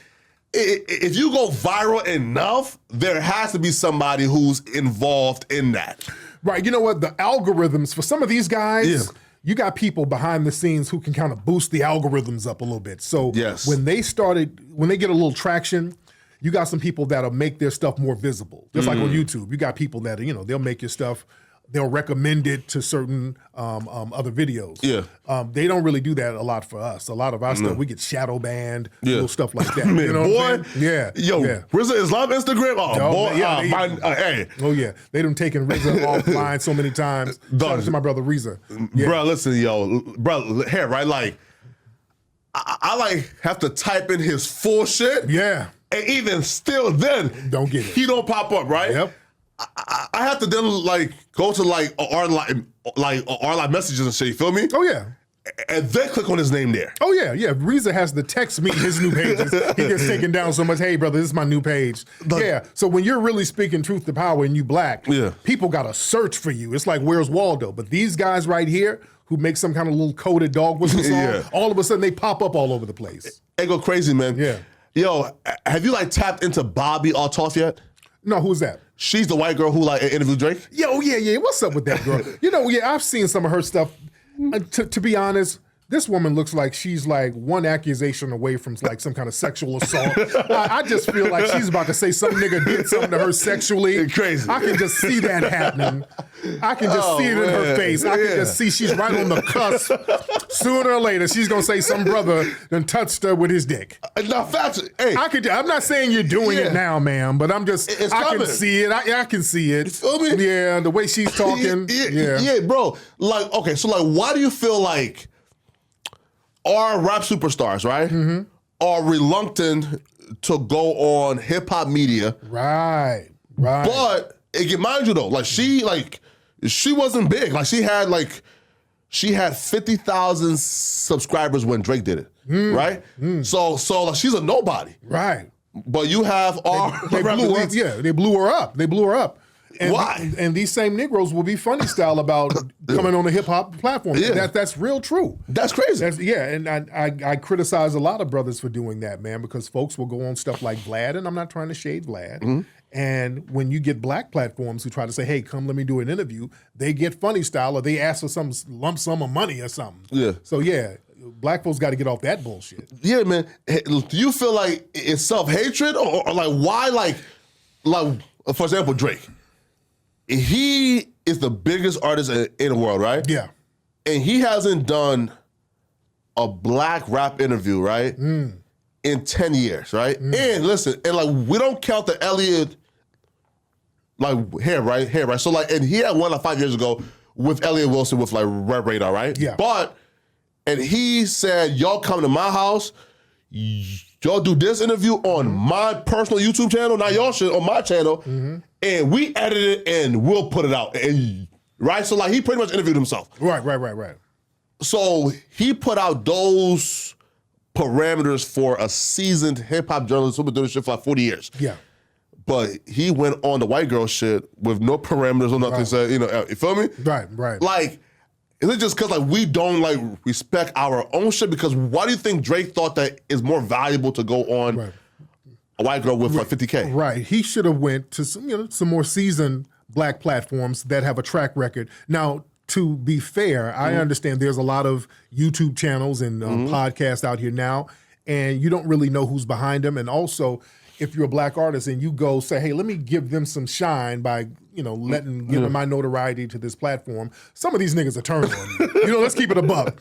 if you go viral enough, there has to be somebody who's involved in that? Right. You know what? The algorithms for some of these guys, you got people behind the scenes who can kind of boost the algorithms up a little bit. So when they get a little traction, you got some people that'll make their stuff more visible. Just like on YouTube, you got people that they'll make your stuff. They'll recommend it to certain other videos. Yeah. They don't really do that a lot for us. A lot of our stuff, we get shadow banned, little stuff like that. Man, you know what I'm saying? Yeah. Yo, RZA Islam Instagram? Hey. Oh, yeah. They done taken RZA offline so many times. Shout out to my brother RZA. Yeah. Bro, listen, bro, here, right? Like, I have to type in his full shit. Yeah. And even still then, don't get it. He don't pop up, right? Yep. I have to then go to our live messages and shit. You feel me? Oh yeah. And then click on his name there. Oh yeah. RZA has to text me his new pages. He gets taken down so much. Hey brother, this is my new page. So when you're really speaking truth to power and you black, people gotta search for you. It's like Where's Waldo? But these guys right here who make some kind of little coded dog whistle song, all of a sudden they pop up all over the place. They go crazy, man. Yeah. Yo, have you tapped into Bobbi Althoff yet? No, who's that? She's the white girl who interviewed Drake. Yeah. What's up with that girl? I've seen some of her stuff. To be honest, this woman looks like she's one accusation away from some kind of sexual assault. I just feel like she's about to say some nigga did something to her sexually. Crazy. I can just see that happening. I can just see it in her face. I can just see she's right on the cusp. Sooner or later, she's gonna say some brother done touched her with his dick. No, facts. Hey, I'm not saying you're doing it now, ma'am, but I'm just. I can see it. I can see it. You feel me? Yeah, the way she's talking. Yeah, bro. So why do you feel like our rap superstars, right, are reluctant to go on hip hop media, right? But mind you though, like she wasn't big. Like she had 50,000 subscribers when Drake did it, right? So like she's a nobody, right? But you have all they blew her, they blew her up. They blew her up. And why? And these same Negroes will be funny style about coming on a hip hop platform. Yeah. That's real true. That's crazy. And I criticize a lot of brothers for doing that, man, because folks will go on stuff like Vlad, and I'm not trying to shade Vlad. And when you get black platforms who try to say, hey, come let me do an interview, they get funny style or they ask for some lump sum of money or something. Yeah. So yeah, black folks got to get off that bullshit. Yeah, man. Do you feel like it's self-hatred or like why like for example, Drake? He is the biggest artist in the world, right? Yeah. And he hasn't done a black rap interview, right? In 10 years, right? And listen, and like we don't count the Elliot like hair, right? So like, and he had one like 5 years ago with Elliot Wilson with like Red Radar, right? Yeah. And he said, y'all come to my house, y'all do this interview on my personal YouTube channel, not y'all shit, on my channel, and we edit it and we'll put it out. And right? So like he pretty much interviewed himself. Right. So he put out those parameters for a seasoned hip hop journalist who's been doing shit for like 40 years. Yeah. But he went on the white girl shit with no parameters or nothing. Right. Said, you feel me? Right. Like, is it just because like we don't like respect our own shit? Because why do you think Drake thought that it's more valuable to go on a white girl with like 50K? Right. He should have went to some more seasoned black platforms that have a track record. Now, to be fair, I understand there's a lot of YouTube channels and podcasts out here now, and you don't really know who's behind them. And also, if you're a black artist and you go say, hey, let me give them some shine by, giving my notoriety to this platform, some of these niggas are turning on you. Let's keep it a buck.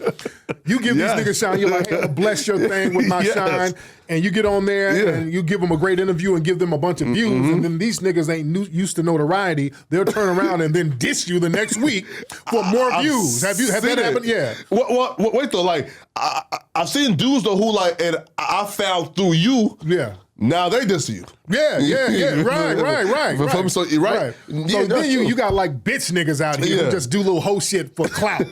You give these niggas shine, you're like, hey, bless your thing with my shine, and you get on there and you give them a great interview and give them a bunch of views, and then these niggas ain't used to notoriety. They'll turn around and then diss you the next week for more views. Have that happened? Yeah. Wait though, like I've seen dudes though who like, and I found through you. Yeah. Now they diss you. Yeah. Right. So then you got like bitch niggas out here who just do little hoe shit for clout.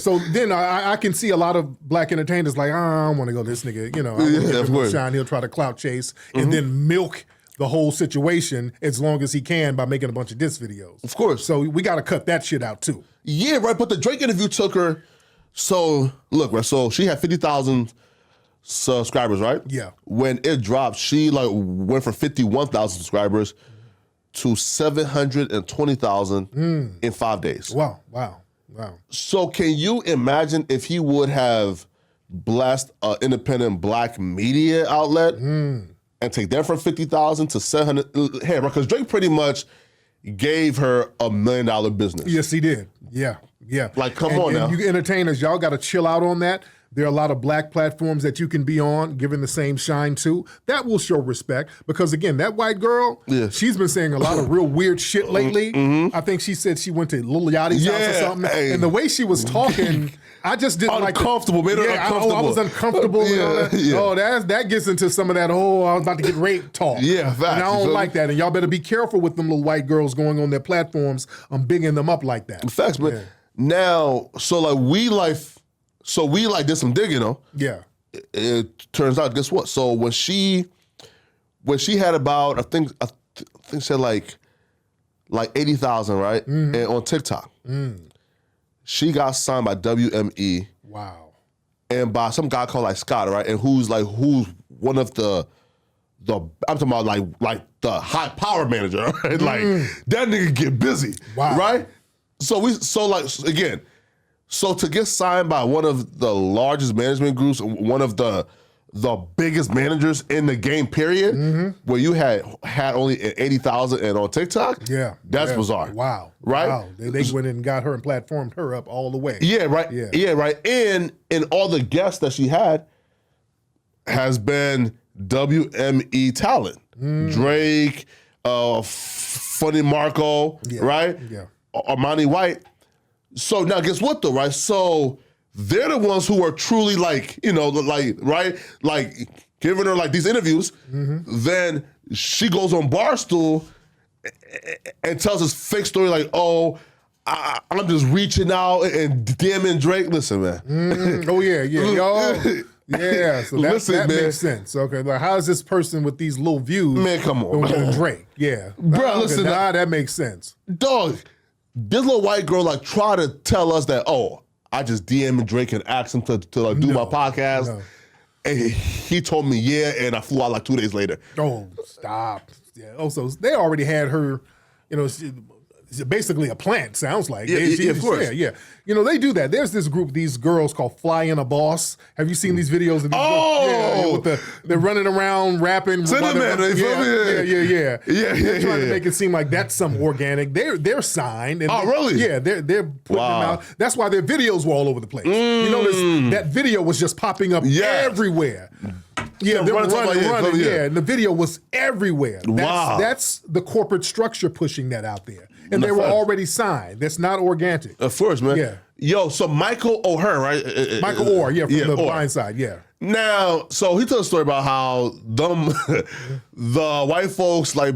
So then I can see a lot of black entertainers like, I don't want to go this nigga. I want to give him a shine. He'll try to clout chase and then milk the whole situation as long as he can by making a bunch of diss videos. Of course. So we got to cut that shit out too. Yeah, right. But the Drake interview took her. So look, right. So she had 50,000 subscribers, right? Yeah. When it dropped, she like went from 51,000 subscribers to 720,000 in 5 days. Wow. So can you imagine if he would have blessed an independent black media outlet and take that from 50,000 to 700? Hey, because Drake pretty much gave her $1 million business. Yes, he did. Yeah. Like, come on now. You entertainers, y'all got to chill out on that. There are a lot of black platforms that you can be on, given the same shine to. That will show respect because, again, that white girl, she's been saying a lot of real weird shit lately. I think she said she went to Lil Yachty's house or something. Hey. And the way she was talking, I just didn't like it. Uncomfortable, made her uncomfortable. I was uncomfortable. And all that. Oh, that gets into some of that, I was about to get raped talk. Yeah, facts. And I don't like that. And y'all better be careful with them little white girls going on their platforms, bigging them up like that. Facts, but now, so like we did some digging, Yeah. It turns out, guess what? So when she had about, I think she said like 80,000, right? And on TikTok, she got signed by WME. Wow. And by some guy called like Scott, right? And who's one of the I'm talking about like the high power manager, right? Like that nigga get busy, right? So to get signed by one of the largest management groups, one of the biggest managers in the game, period, where you had only 80,000 and on TikTok, that's bizarre. Wow. Right? Wow. They went in and got her and platformed her up all the way. Yeah, right. Yeah, right. And all the guests that she had has been WME talent. Drake, Funny Marco, right? Yeah. Armani White. So now guess what though, right? So they're the ones who are truly like, right? Like giving her like these interviews. Then she goes on Barstool and tells his fake story like, oh, I'm just reaching out and DMing Drake. Listen, man. Oh, yeah. Yo. Yeah, so that man, makes sense. Okay, like how is this person with these little views? Man, come on, going to Drake? Yeah, bro, listen, that makes sense. Dog, this little white girl like try to tell us that I just DM'd Drake and asked him to like do my podcast, and he told me and I flew out like 2 days later. Oh, stop! Yeah. Oh, so they already had her, basically a plant, sounds like. Yeah, of course. Yeah. They do that. There's this group, these girls called Fly in a Boss. Have you seen these videos of these girls? Yeah, they're running around rapping. Yeah. They're trying to make it seem like that's some organic. They're signed. And really? Yeah, they're putting them out. That's why their videos were all over the place. You notice that video was just popping up everywhere. Yeah, they're running. Yeah, and the video was everywhere. That's the corporate structure pushing that out there. And they were already signed. That's not organic. Of course, man. Yeah. Yo, so Michael O'Hearn, right? Michael Orr, from The Blind Side, yeah. Now, so he told a story about how the white folks like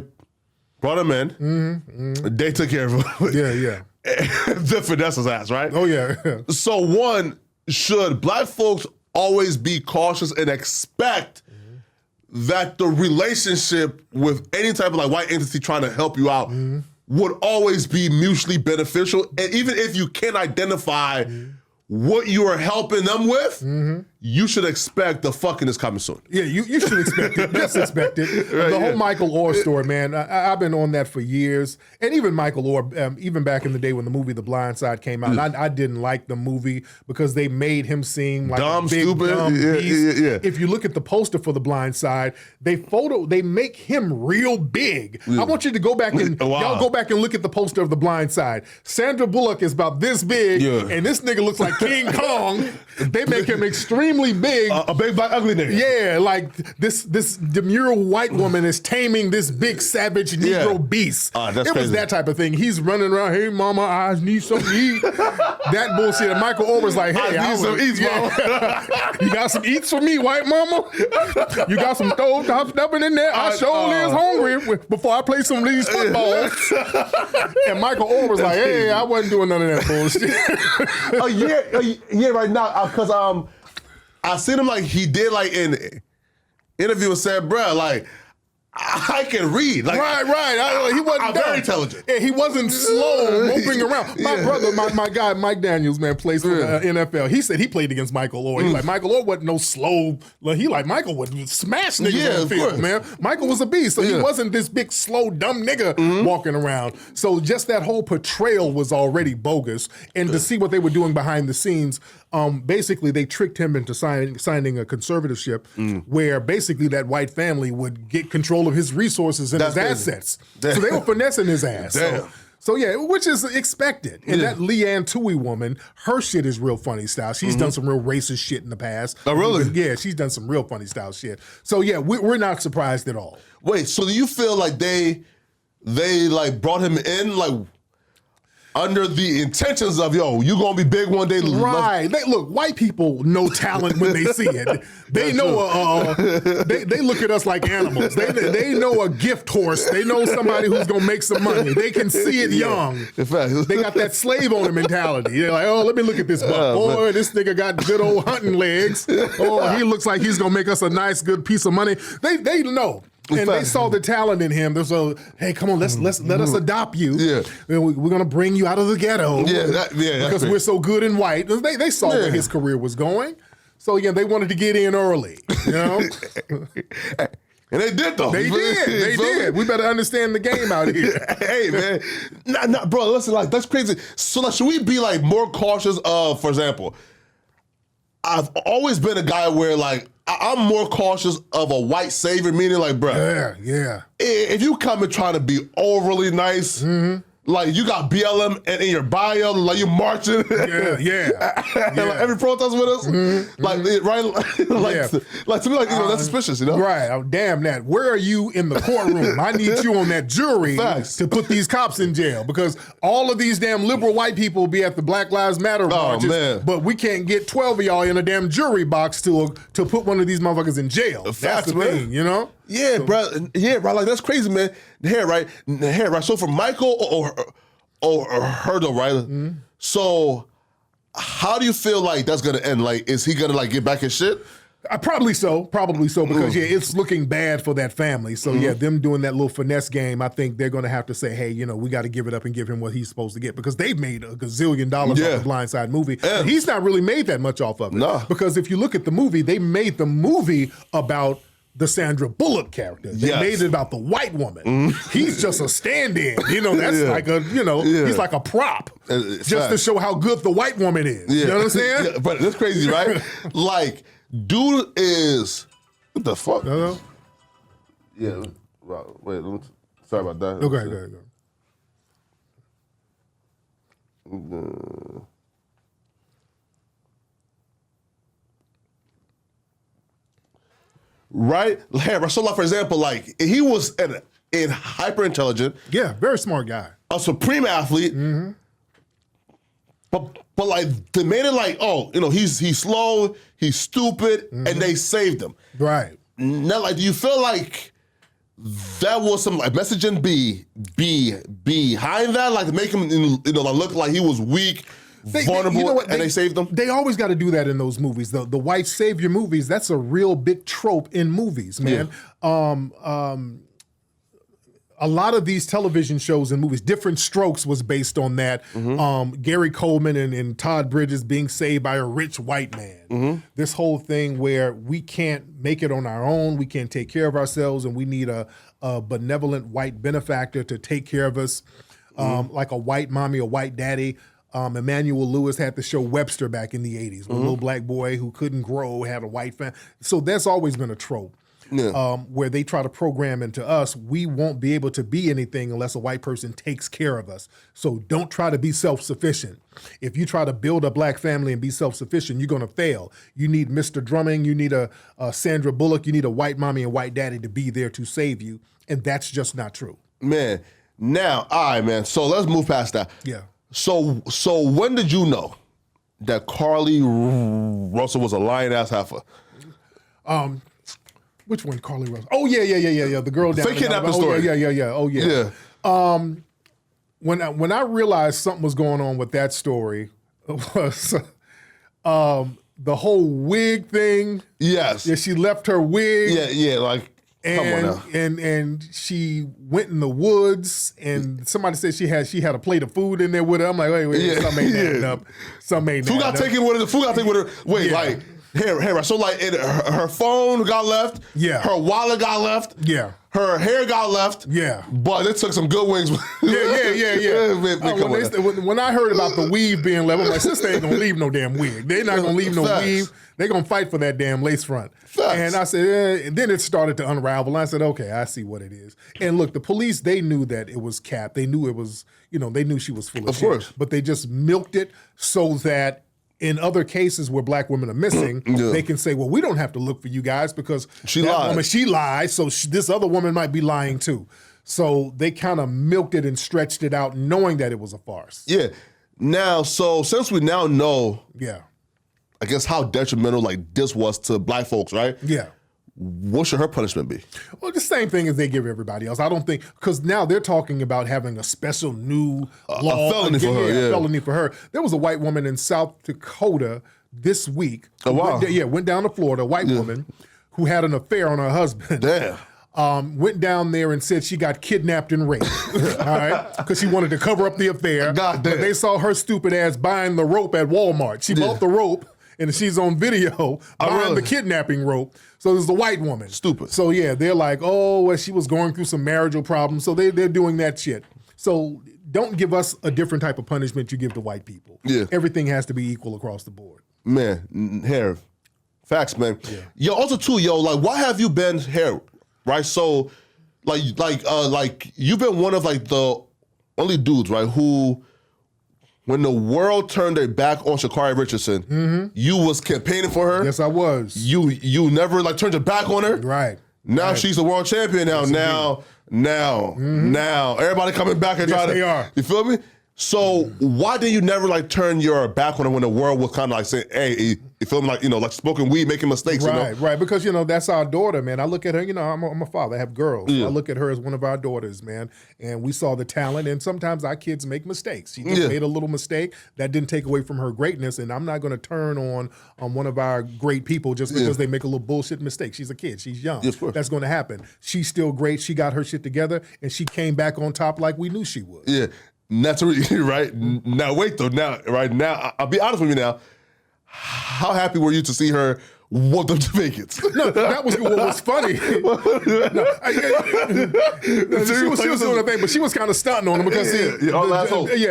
brought him in. They took care of him. Yeah. The finesse his ass, right? Oh, yeah. So one, should black folks always be cautious and expect that the relationship with any type of like white entity trying to help you out would always be mutually beneficial? And even if you can't identify what you are helping them with, you should expect the fucking is coming soon. Yeah, you should expect it. Just expect it. The whole Michael Orr story, man, I've been on that for years. And even Michael Orr, even back in the day when the movie The Blind Side came out, I didn't like the movie because they made him seem like dumb, a big, stupid. dumb beast. Yeah. If you look at the poster for The Blind Side, they make him real big. I want you to go back and y'all go back and look at the poster of The Blind Side. Sandra Bullock is about this big, and this nigga looks like King Kong. They make him extremely big. A big black ugly nigga. Yeah, like this demure white woman is taming this big savage Negro beast. That's crazy. Was that type of thing. He's running around, hey mama, I need something to eat. That bullshit. And Michael Orr was like, hey, I need some eats, mama. You got some eats for me, white mama? You got some stove top stuffing in there? I sure is hungry before I play some of these footballs. And Michael Orr was like, hey, I wasn't doing none of that bullshit. Yeah, right now, because I seen him like he did like in interview and said, bruh, like I can read. Like, right. He wasn't I'm very intelligent. Yeah, he wasn't slow moving around. My brother, my guy, Mike Daniels, man, plays for the NFL. He said he played against Michael Orr. He's like, Michael Orr wasn't no slow. He like, Michael would smash niggas on the field, man. Michael was a beast, so he wasn't this big, slow, dumb nigga walking around. So just that whole portrayal was already bogus. And to see what they were doing behind the scenes, basically they tricked him into signing a conservatorship where basically that white family would get control of his resources and his assets. So they were finessing his ass. So yeah, which is expected. And that Leanne Tui woman, her shit is real funny style. She's done some real racist shit in the past. Oh, really? Yeah, she's done some real funny style shit. So yeah, we're not surprised at all. Wait, so do you feel like they like brought him in like under the intentions of, yo, you gonna be big one day? Right. Look, white people know talent when they see it. They know they look at us like animals. They know a gift horse. They know somebody who's gonna make some money. They can see it young. In fact, they got that slave owner mentality. They're like, oh, let me look at this buck. Boy, this nigga got good old hunting legs. Oh, he looks like he's gonna make us a nice, good piece of money. They know. And they saw the talent in him. There's hey, come on, let us adopt you. Yeah, we're gonna bring you out of the ghetto. Because we're so good and white. They saw where his career was going. So yeah, they wanted to get in early. You know, and they did though. They did. We better understand the game out here. Hey man, bro, listen, like that's crazy. So like, should we be like more cautious of, for example? I've always been a guy where like I'm more cautious of a white savior, meaning like, bro, yeah. If you come and try to be overly nice, Like you got BLM in your bio, like you marching. Yeah. Like every protest with us. Like right, like to me, like that's suspicious, Right. Oh, damn that. Where are you in the courtroom? I need you on that jury to put these cops in jail because all of these damn liberal white people be at the Black Lives Matter marches, but we can't get 12 of y'all in a damn jury box to put one of these motherfuckers in jail. That's the thing, Yeah, bro. Yeah, bro. Like that's crazy, man. Here, right. So for Michael or her, though, right? So how do you feel like that's gonna end? Like, is he gonna like get back his shit? Probably so, because it's looking bad for that family. So them doing that little finesse game, I think they're going to have to say, hey, we got to give it up and give him what he's supposed to get because they've made a gazillion dollars off the Blind Side movie. And he's not really made that much off of it. No. Because if you look at the movie, they made the movie about the Sandra Bullock character. They made it about the white woman. He's just a stand-in. That's like a, he's like a prop just to show how good the white woman is. You know what I'm saying? But that's crazy, right? Like, dude is, what the fuck? Yeah, wait, sorry about that. Okay. Right? So like, for example, like he was in hyper intelligent. Yeah, very smart guy. A supreme athlete. But like they made it like, he's slow, he's stupid, and they saved him. Right. Now, like, do you feel like that was some like messaging behind that, like to make him like look like he was weak, vulnerable, and they saved him? They always got to do that in those movies. The white savior movies, that's a real big trope in movies, man. A lot of these television shows and movies, Different Strokes was based on that. Gary Coleman and Todd Bridges being saved by a rich white man. This whole thing where we can't make it on our own, we can't take care of ourselves, and we need a benevolent white benefactor to take care of us, like a white mommy, a white daddy. Emmanuel Lewis had the show Webster back in the 80s, a little black boy who couldn't grow, had a white family. So that's always been a trope. Where they try to program into us, we won't be able to be anything unless a white person takes care of us. So don't try to be self-sufficient. If you try to build a black family and be self-sufficient, you're going to fail. You need Mr. Drumming, you need a Sandra Bullock, you need a white mommy and white daddy to be there to save you. And that's just not true. Man, now, all right, man. So let's move past that. Yeah. So when did you know that Carly Russell was a lying-ass heifer? Which one, Carly Russell? Oh, yeah. The girl down Fake kidnapping story. Yeah. Oh, yeah. When I realized something was going on with that story, was the whole wig thing. Yes. Yeah, she left her wig. Yeah, like, come on now. And she went in the woods, and somebody said she had a plate of food in there with her. I'm like, wait, something ain't adding up. Something ain't Food got taken with her. Food got taken with her. Wait, like... Here, so like her phone got left. Yeah. Her wallet got left. Yeah. Her hair got left. Yeah. But it took some good wings. Yeah. When I heard about the weave being left, I'm like, sister ain't gonna leave no damn wig. They're not gonna leave no weave. They're gonna fight for that damn lace front. And I said, and then it started to unravel. I said, okay, I see what it is. And look, the police, they knew that it was cap. They knew it was, they knew she was full of shit. Of course. But they just milked it so that in other cases where black women are missing, they can say, well, we don't have to look for you guys because she lied, so this other woman might be lying too. So they kind of milked it and stretched it out knowing that it was a farce. Yeah. Now, so since we now know, I guess how detrimental like this was to black folks, right? Yeah. What should her punishment be? Well, the same thing as they give everybody else. I don't think, because now they're talking about having a special new law. A felony for her, a felony for her. There was a white woman in South Dakota this week. Oh, wow. Went down to Florida, a white woman who had an affair on her husband. Damn. Went down there and said she got kidnapped and raped, all right? Because she wanted to cover up the affair. God damn. But they saw her stupid ass buying the rope at Walmart. She bought the rope, and she's on video buying the kidnapping rope. So there's the white woman. Stupid. So yeah, they're like, oh, well, she was going through some marital problems. So they're doing that shit. So don't give us a different type of punishment you give to white people. Yeah. Everything has to be equal across the board. Man, hair. Facts, man. Yeah. Yo, also too, like, why have you been hair? Right? So, like you've been one of like the only dudes, right, who, when the world turned their back on Sha'Carri Richardson, you was campaigning for her. Yes, I was. You never like turned your back on her. Right. Now she's a world champion. Now, now, everybody coming back and trying to. They are. You feel me? So why did you never like turn your back on her when the world was kind of like saying, "Hey, you feel me? Like like smoking weed, making mistakes." Right, right. Because that's our daughter, man. I look at her. I'm a father. I have girls. So I look at her as one of our daughters, man. And we saw the talent. And sometimes our kids make mistakes. She just made a little mistake that didn't take away from her greatness. And I'm not going to turn on one of our great people just because they make a little bullshit mistake. She's a kid. She's young. Yes, of course. That's going to happen. She's still great. She got her shit together, and she came back on top like we knew she would. Yeah. Naturally, right? Now, wait, though. Now, I'll be honest with you now. How happy were you to see her whoop them Jamaicans? No, that was what was funny. She was doing her thing, but she was kind of stunting on them because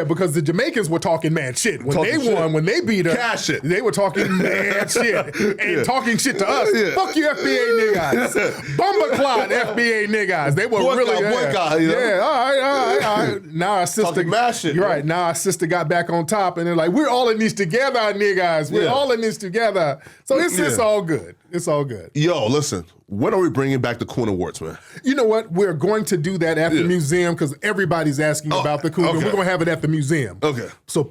because the Jamaicans were talking mad shit. When they won, when they beat her, cash shit. They were talking mad shit and talking shit to us. Fuck you FBA niggas. Bumba clot FBA niggas. They were really all right. Now our sister mad shit, you're right. Now our sister got back on top and they're like, we're all in this together, niggas. We're all in this together. So it's all good. It's all good. Yo, listen, when are we bringing back the Coon Awards, man? You know what? We're going to do that at the museum because everybody's asking about the Coon. Okay. We're going to have it at the museum. Okay. So,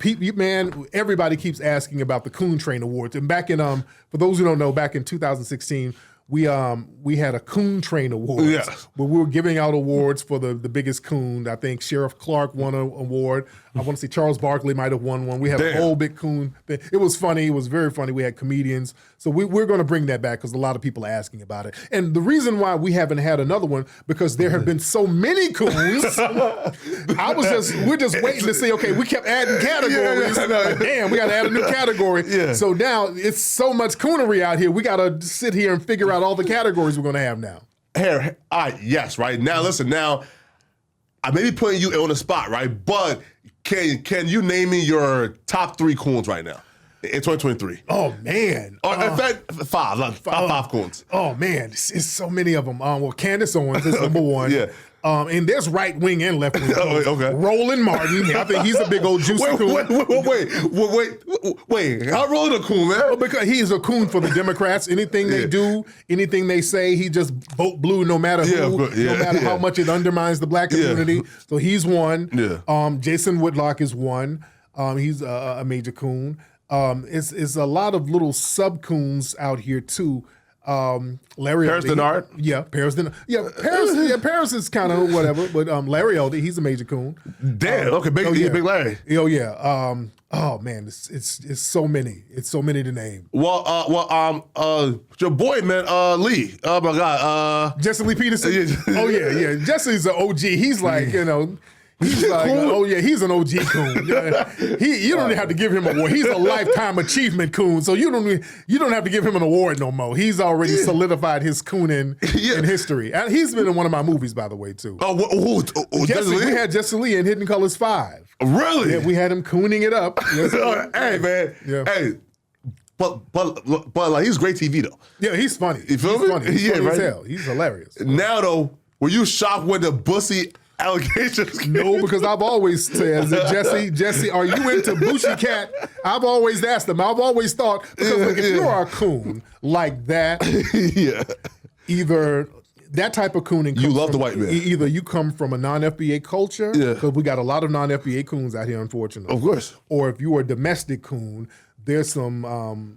everybody keeps asking about the Coon Train Awards. And back in, for those who don't know, back in 2016, we had a Coon Train Awards where we were giving out awards for the biggest coon. I think Sheriff Clark won an award. I want to say Charles Barkley might have won one. We had a whole big coon thing. It was funny. It was very funny. We had comedians. So we're going to bring that back because a lot of people are asking about it. And the reason why we haven't had another one, because there have been so many coons. We're just waiting to see, okay, we kept adding categories. Like, damn, we got to add a new category. Yeah. So now it's so much coonery out here. We got to sit here and figure out all the categories we're going to have now. Here, all right, yes, right. Now, listen, now, I may be putting you on the spot, right? But can you name me your top 3 coons right now in 2023? Oh, man. In fact, five coons. Oh, man, it's so many of them. Well, Candace Owens is number one. Yeah. And there's right wing and left wing. Okay. Roland Martin, I think he's a big old juicy coon. Wait. How Roland a coon, man? Well, because he's a coon for the Democrats. Anything they do, anything they say, he just vote blue no matter who, no matter how much it undermines the black community. So he's one. Yeah. Jason Whitlock is one. He's a major coon. It's a lot of little sub coons out here too. Larry Paris Denard? Paris Denard. Paris is kind of whatever, but Larry Elder, he's a majyour coon. Damn, okay, big Larry. Oh yeah. Oh man, it's so many. It's so many to name. Your boy, man, Lee. Oh my God. Jesse Lee Peterson. Oh yeah. Jesse's an OG. He's like, he's like, he's an OG coon. You don't have to give him an award. He's a lifetime achievement coon, so you don't have to give him an award no more. He's already solidified his cooning in history. And he's been in one of my movies, by the way, too. We had Jesse Lee in Hidden Colors 5. Really? Yeah, we had him cooning it up. Hey, man. Yeah. Hey. But like he's great TV though. Yeah, he's funny. You feel me? He's funny as hell. He's hilarious. Now though, were you shocked when the bussy allegations? No, because I've always said, Jesse, are you into Bushy Cat? I've always asked him. I've always thought, because if you are a coon like that, either that type of cooning. You love the white man. Either you come from a non-FBA culture, because we got a lot of non-FBA coons out here, unfortunately. Of course. Or if you are a domestic coon, there's some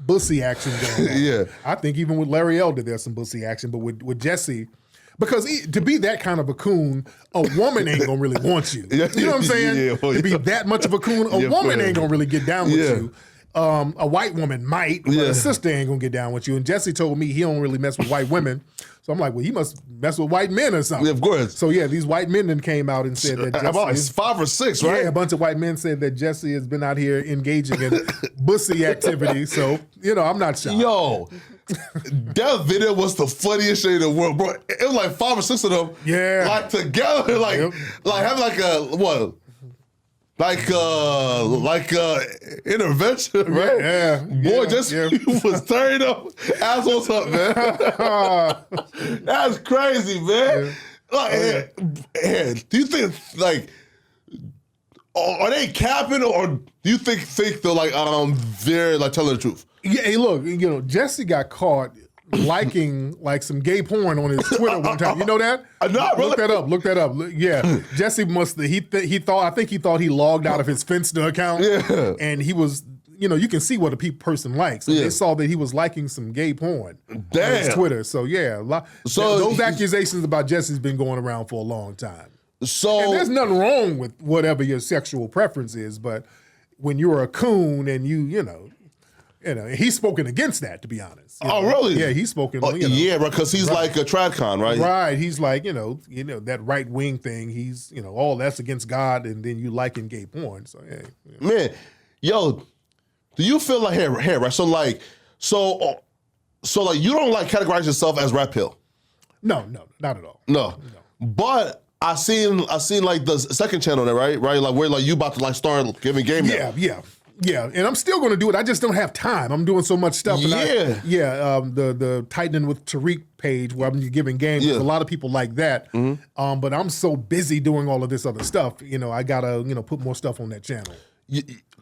bussy action going on. Yeah. I think even with Larry Elder, there's some bussy action, but with Jesse. Because to be that kind of a coon, a woman ain't gonna really want you. You know what I'm saying? To be that much of a coon, a woman ain't gonna really get down with you. A white woman might, but a sister ain't gonna get down with you. And Jesse told me he don't really mess with white women. So I'm like, well, he must mess with white men or something. Yeah, of course. So these white men then came out and said that Jesse about 5 or 6, right? Yeah, a bunch of white men said that Jesse has been out here engaging in bussy activity. So, I'm not shocked. Yo, that video was the funniest shit in the world, bro. It was like 5 or 6 of them. Yeah. Like together, like having like a, what? Like intervention, right? Yeah. Boy, was turning up. Assholes up, man. That's crazy, man. Do you think, like, Are they capping, or do you think they're like they're like telling the truth? Yeah, hey, look, Jesse got caught liking like some gay porn on his Twitter one time. You know that? No, really? Look that up. Yeah, Jesse must. I think he thought he logged out of his Finsta account. Yeah, and he was. You can see what a person likes. And they saw that he was liking some gay porn on his Twitter. So yeah, those accusations about Jesse's been going around for a long time. So and there's nothing wrong with whatever your sexual preference is, but when you're a coon and he's spoken against that, to be honest. Really? Yeah, he's spoken. Yeah, because he's like a tradcon, right? Right. He's like that right wing thing. He's all that's against God, and then you liking gay porn. So hey, man, yo. Do you feel like here, right? So like you don't like categorize yourself as rap hill? No, not at all. No. But I seen like the second channel there, right? Right, like where like you about to like start giving game now. Yeah, and I'm still going to do it. I just don't have time. I'm doing so much stuff. And the Tightening with Tariq page where I'm giving game. There's a lot of people like that. Mm-hmm. But I'm so busy doing all of this other stuff. I gotta put more stuff on that channel.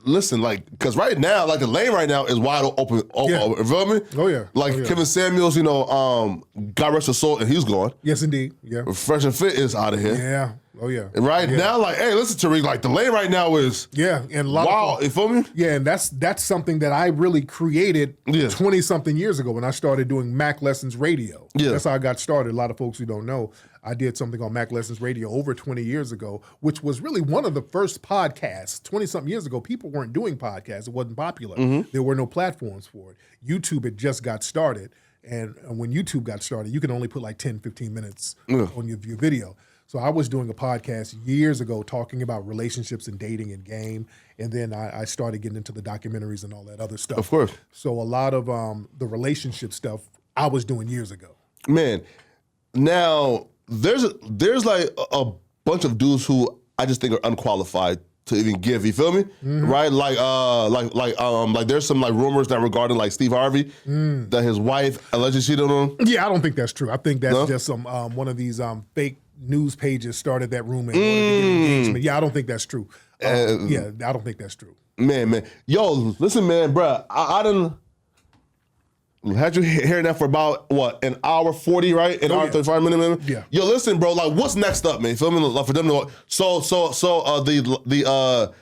Listen, like, because right now, like the lane right now is wide open. You feel me? Oh yeah. Like Kevin Samuels, God rest his soul, and he's gone. Yes, indeed. Yeah. Fresh and Fit is out of here. Yeah. Oh yeah. And now, like, hey, listen, Tariq, like the lane right now is and a lot wow. You feel me? Yeah, and that's something that I really created 20-something years ago when I started doing Mac Lessons Radio. Yeah. That's how I got started. A lot of folks who don't know, I did something on Mac Lessons Radio over 20 years ago, which was really one of the first podcasts. 20-something years ago, people weren't doing podcasts. It wasn't popular. Mm-hmm. There were no platforms for it. YouTube had just got started. And when YouTube got started, you could only put like 10, 15 minutes on your video. So I was doing a podcast years ago talking about relationships and dating and game. And then I started getting into the documentaries and all that other stuff. Of course. So a lot of the relationship stuff I was doing years ago. Man, now there's like a bunch of dudes who I just think are unqualified to even give. You feel me? Mm-hmm. Right? Like there's some like rumors that regarding like Steve Harvey that his wife allegedly cheated on him. Yeah, I don't think that's true. I think that's just some one of these fake news pages started that rumor and wanted to get engagement. Yeah, I don't think that's true. I don't think that's true. Man. Yo, listen, man, bruh. I done had you hearing that for about, an hour 40, right? An hour 35 minutes, man? Yeah. Yo, listen, bro, like, what's next up, man? You feel me? Like, for them to, the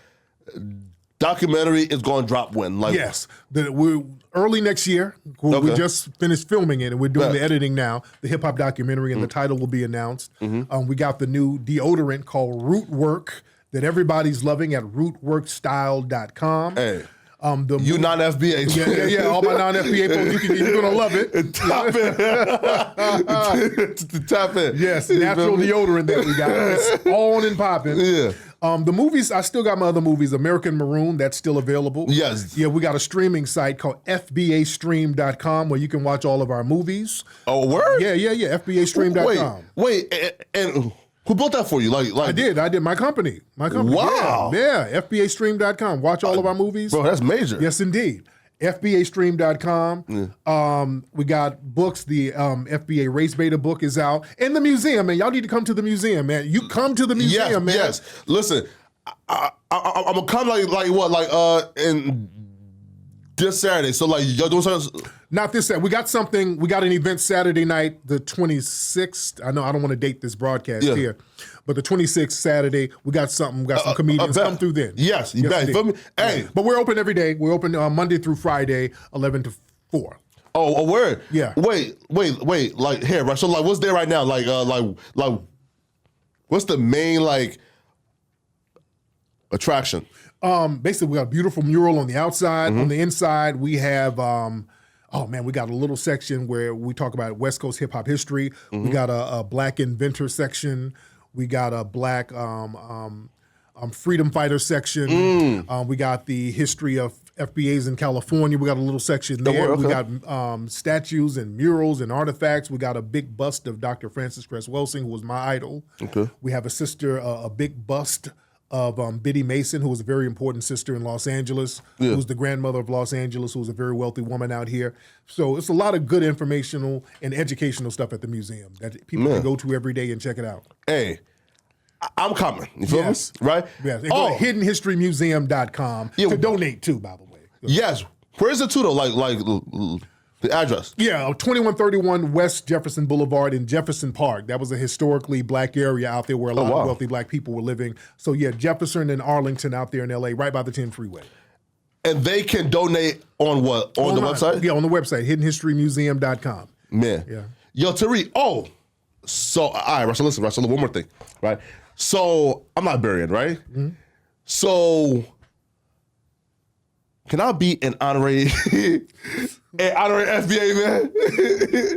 documentary is going to drop when? Like, yes. We're early next year. We just finished filming it, and we're doing the editing now. The hip-hop documentary, and the title will be announced. Mm-hmm. We got the new deodorant called Root Work that everybody's loving at rootworkstyle.com. Hey. You non-FBA. Yeah. All my non-FBA folks, you're going to love it. Tap in. Yes, natural deodorant that we got. It's on and popping. Yeah. The movies, I still got my other movies. American Maroon, that's still available. Yes. Yeah, we got a streaming site called FBAstream.com where you can watch all of our movies. Oh, word? Yeah. FBAstream.com. Wait, and who built that for you? Like I did. My company. Wow. Yeah. FBAstream.com. Watch all of our movies. Bro, that's major. Yes, indeed. FBAstream.com. Yeah. We got books. The FBA Race Beta book is out. And the museum, man. Y'all need to come to the museum, man. You come to the museum, man. Yes. Listen, I'm going to come in this Saturday. So, like, y'all doing something? Not this Saturday. We got something. We got an event Saturday night, the 26th. I know I don't want to date this broadcast here, but the 26th Saturday, we got something. We got some comedians come through then. Yes, you bet. Feel me? Hey. But we're open every day. We're open Monday through Friday, 11 to 4. Oh, a word? Yeah. Wait. Like, here, right? So, like, what's there right now? Like, what's the main, like, attraction? Basically, we got a beautiful mural on the outside. On the inside, we have, we got a little section where we talk about West Coast hip hop history. We got a black inventor section. We got a black freedom fighter section. We got the history of FBAs in California. We got a little section there. We got statues and murals and artifacts. We got a big bust of Dr. Frances Cress Welsing, who was my idol. Okay. We have a big bust of Biddy Mason, who was a very important sister in Los Angeles, who was the grandmother of Los Angeles, who was a very wealthy woman out here. So it's a lot of good informational and educational stuff at the museum that people can go to every day and check it out. Hey, I'm coming. You feel me? Right? Yes. And go to hiddenhistorymuseum.com to donate too, by the way. Yes. Where is it too though? Like the address? Yeah, 2131 West Jefferson Boulevard in Jefferson Park. That was a historically black area out there where a lot of wealthy black people were living. So yeah, Jefferson and Arlington out there in LA, right by the 10 freeway. And they can donate on what? On the website? Yeah, on the website, hiddenhistorymuseum.com. Man. Yeah. Yo, Tariq, so, all right, Russell, listen, one more thing, right? So, I'm Liberian, right? Mm-hmm. So, can I be an honorary FBA, man?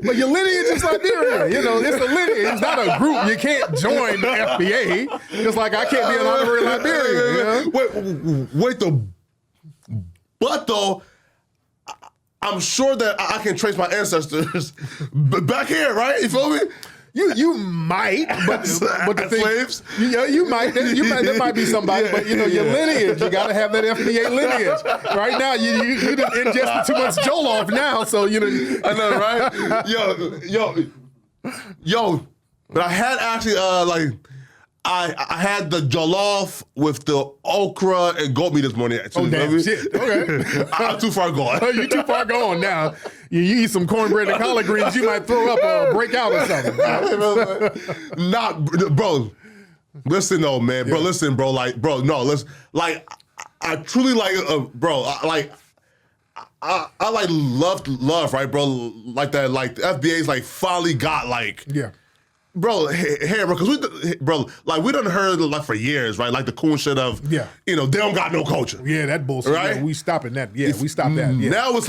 But your lineage is Liberian. You know, it's a lineage. It's not a group. You can't join the FBA. Just like I can't be an honorary Liberian. You know? Wait, but though, I'm sure that I can trace my ancestors back here, right? You feel me? You might, but the thing, slaves? You might. There might be somebody, but you know your lineage. You got to have that FBA lineage. Right now, you done ingested too much Jollof now, so you know. I know, right? Yo. But I had actually I had the jollof with the okra and goat meat this morning. Oh, damn shit. Okay. I'm too far gone. You too far gone now. You eat some cornbread and collard greens, you might throw up or break out or something. Bro. Listen though, man. Bro, listen, bro. Like, bro, no, listen. Like, I truly like, bro, I like love, right, bro? Like that, like the FBA's like finally got like. Yeah. Bro, hey, bro, because we done heard like for years, right? Like the cool shit of, you know, they don't got no culture. Yeah, that bullshit. Right? Yeah, we stopping that. Yeah, we stopped that. Yeah. Now it's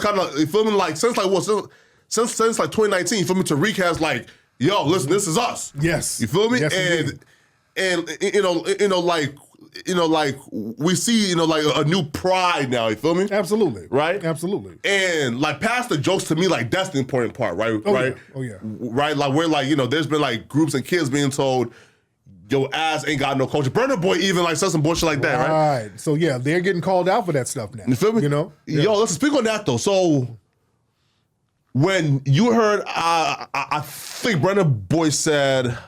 kind of, you feel me? Like since like 2019, you feel me? Tariq has like, yo, listen, this is us. Yes. You feel me? Yes, and like we see, like a new pride now, you feel me? Absolutely. Right? Absolutely. And like past the jokes to me, like that's the important part, right? Yeah. Oh yeah. Right? Like we're like, there's been like groups and kids being told, your ass ain't got no culture. Burna Boy even like said some bullshit like that, right? Right. So yeah, they're getting called out for that stuff now. You feel me? You know? Yeah. Yo, let's speak on that though. So when you heard, I think Burna Boy said,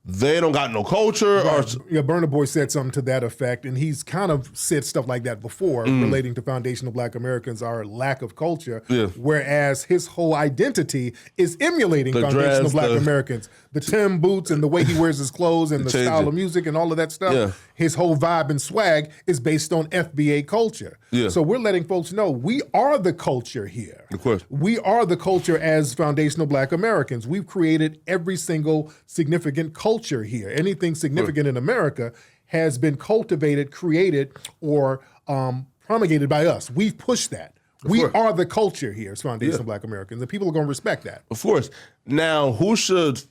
they don't got no culture. Right. Yeah, Burna Boy said something to that effect, and he's kind of said stuff like that before relating to foundational black Americans, our lack of culture, whereas his whole identity is emulating foundational black Americans. The Tim boots and the way he wears his clothes and the style of music and all of that stuff. Yeah. His whole vibe and swag is based on FBA culture. Yeah. So we're letting folks know we are the culture here. Of course. We are the culture as foundational black Americans. We've created every single significant culture here. Anything significant in America has been cultivated, created, or promulgated by us. We've pushed that. We are the culture here as foundational black Americans, and people are going to respect that. Of course. Now, who should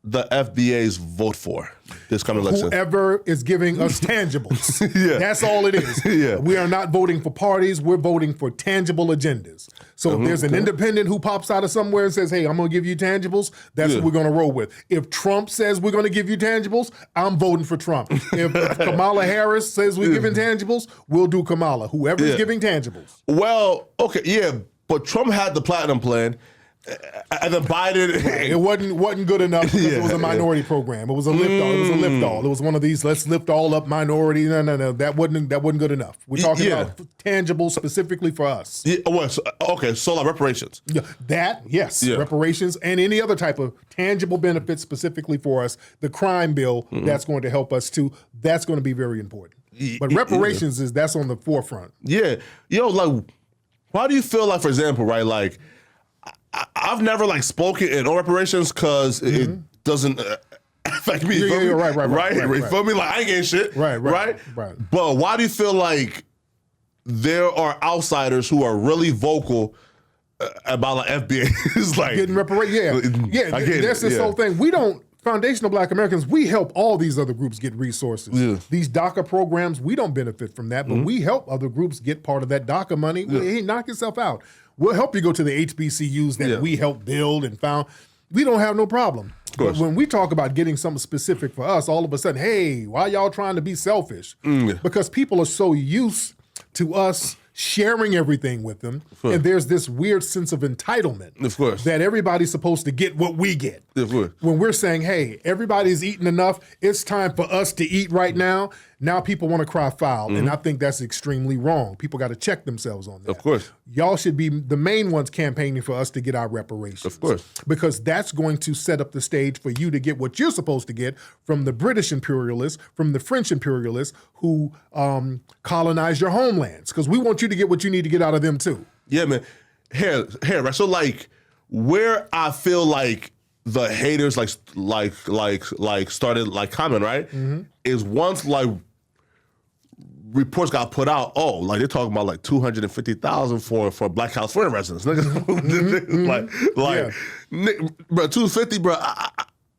the FBAs vote for this coming election? Whoever is giving us tangibles. That's all it is. We are not voting for parties. We're voting for tangible agendas. So if there's an independent who pops out of somewhere and says, hey, I'm going to give you tangibles, that's what we're going to roll with. If Trump says we're going to give you tangibles, I'm voting for Trump. If Kamala Harris says we're giving tangibles, we'll do Kamala. Whoever's giving tangibles. Well, okay, but Trump had the platinum plan. And then Biden, it wasn't good enough because it was a minority program. It was a lift all. It was a lift all. It was one of these let's lift all up minority. No. That wasn't good enough. We're talking about tangible specifically for us. So like reparations. Reparations and any other type of tangible benefits specifically for us. The crime bill that's going to help us too. That's going to be very important. But reparations that's on the forefront. Yeah, like, why do you feel like, for example, right, like. I've never like spoken in on reparations because it doesn't affect me. Right. You feel me? Like I ain't getting shit. Right. But why do you feel like there are outsiders who are really vocal about like FBA? It's like getting reparations. That's this whole thing. We don't. Foundational black Americans, we help all these other groups get resources. Yeah. These DACA programs, we don't benefit from that, but we help other groups get part of that DACA money. Hey, knock yourself out. We'll help you go to the HBCUs that we helped build and found. We don't have no problem. But when we talk about getting something specific for us, all of a sudden, hey, why y'all trying to be selfish? Because people are so used to us sharing everything with them, and there's this weird sense of entitlement. Of course. That everybody's supposed to get what we get. Of course. When we're saying, hey, everybody's eating enough, it's time for us to eat right now. Now people want to cry foul, and I think that's extremely wrong. People got to check themselves on that. Of course. Y'all should be the main ones campaigning for us to get our reparations. Of course. Because that's going to set up the stage for you to get what you're supposed to get from the British imperialists, from the French imperialists who colonized your homelands. Because we want you to get what you need to get out of them too. Yeah, man. Here, right? So like where I feel like the haters started like comment, right? Is once like reports got put out, like they're talking about like 250,000 for Black California residents. Bro, 250, bro.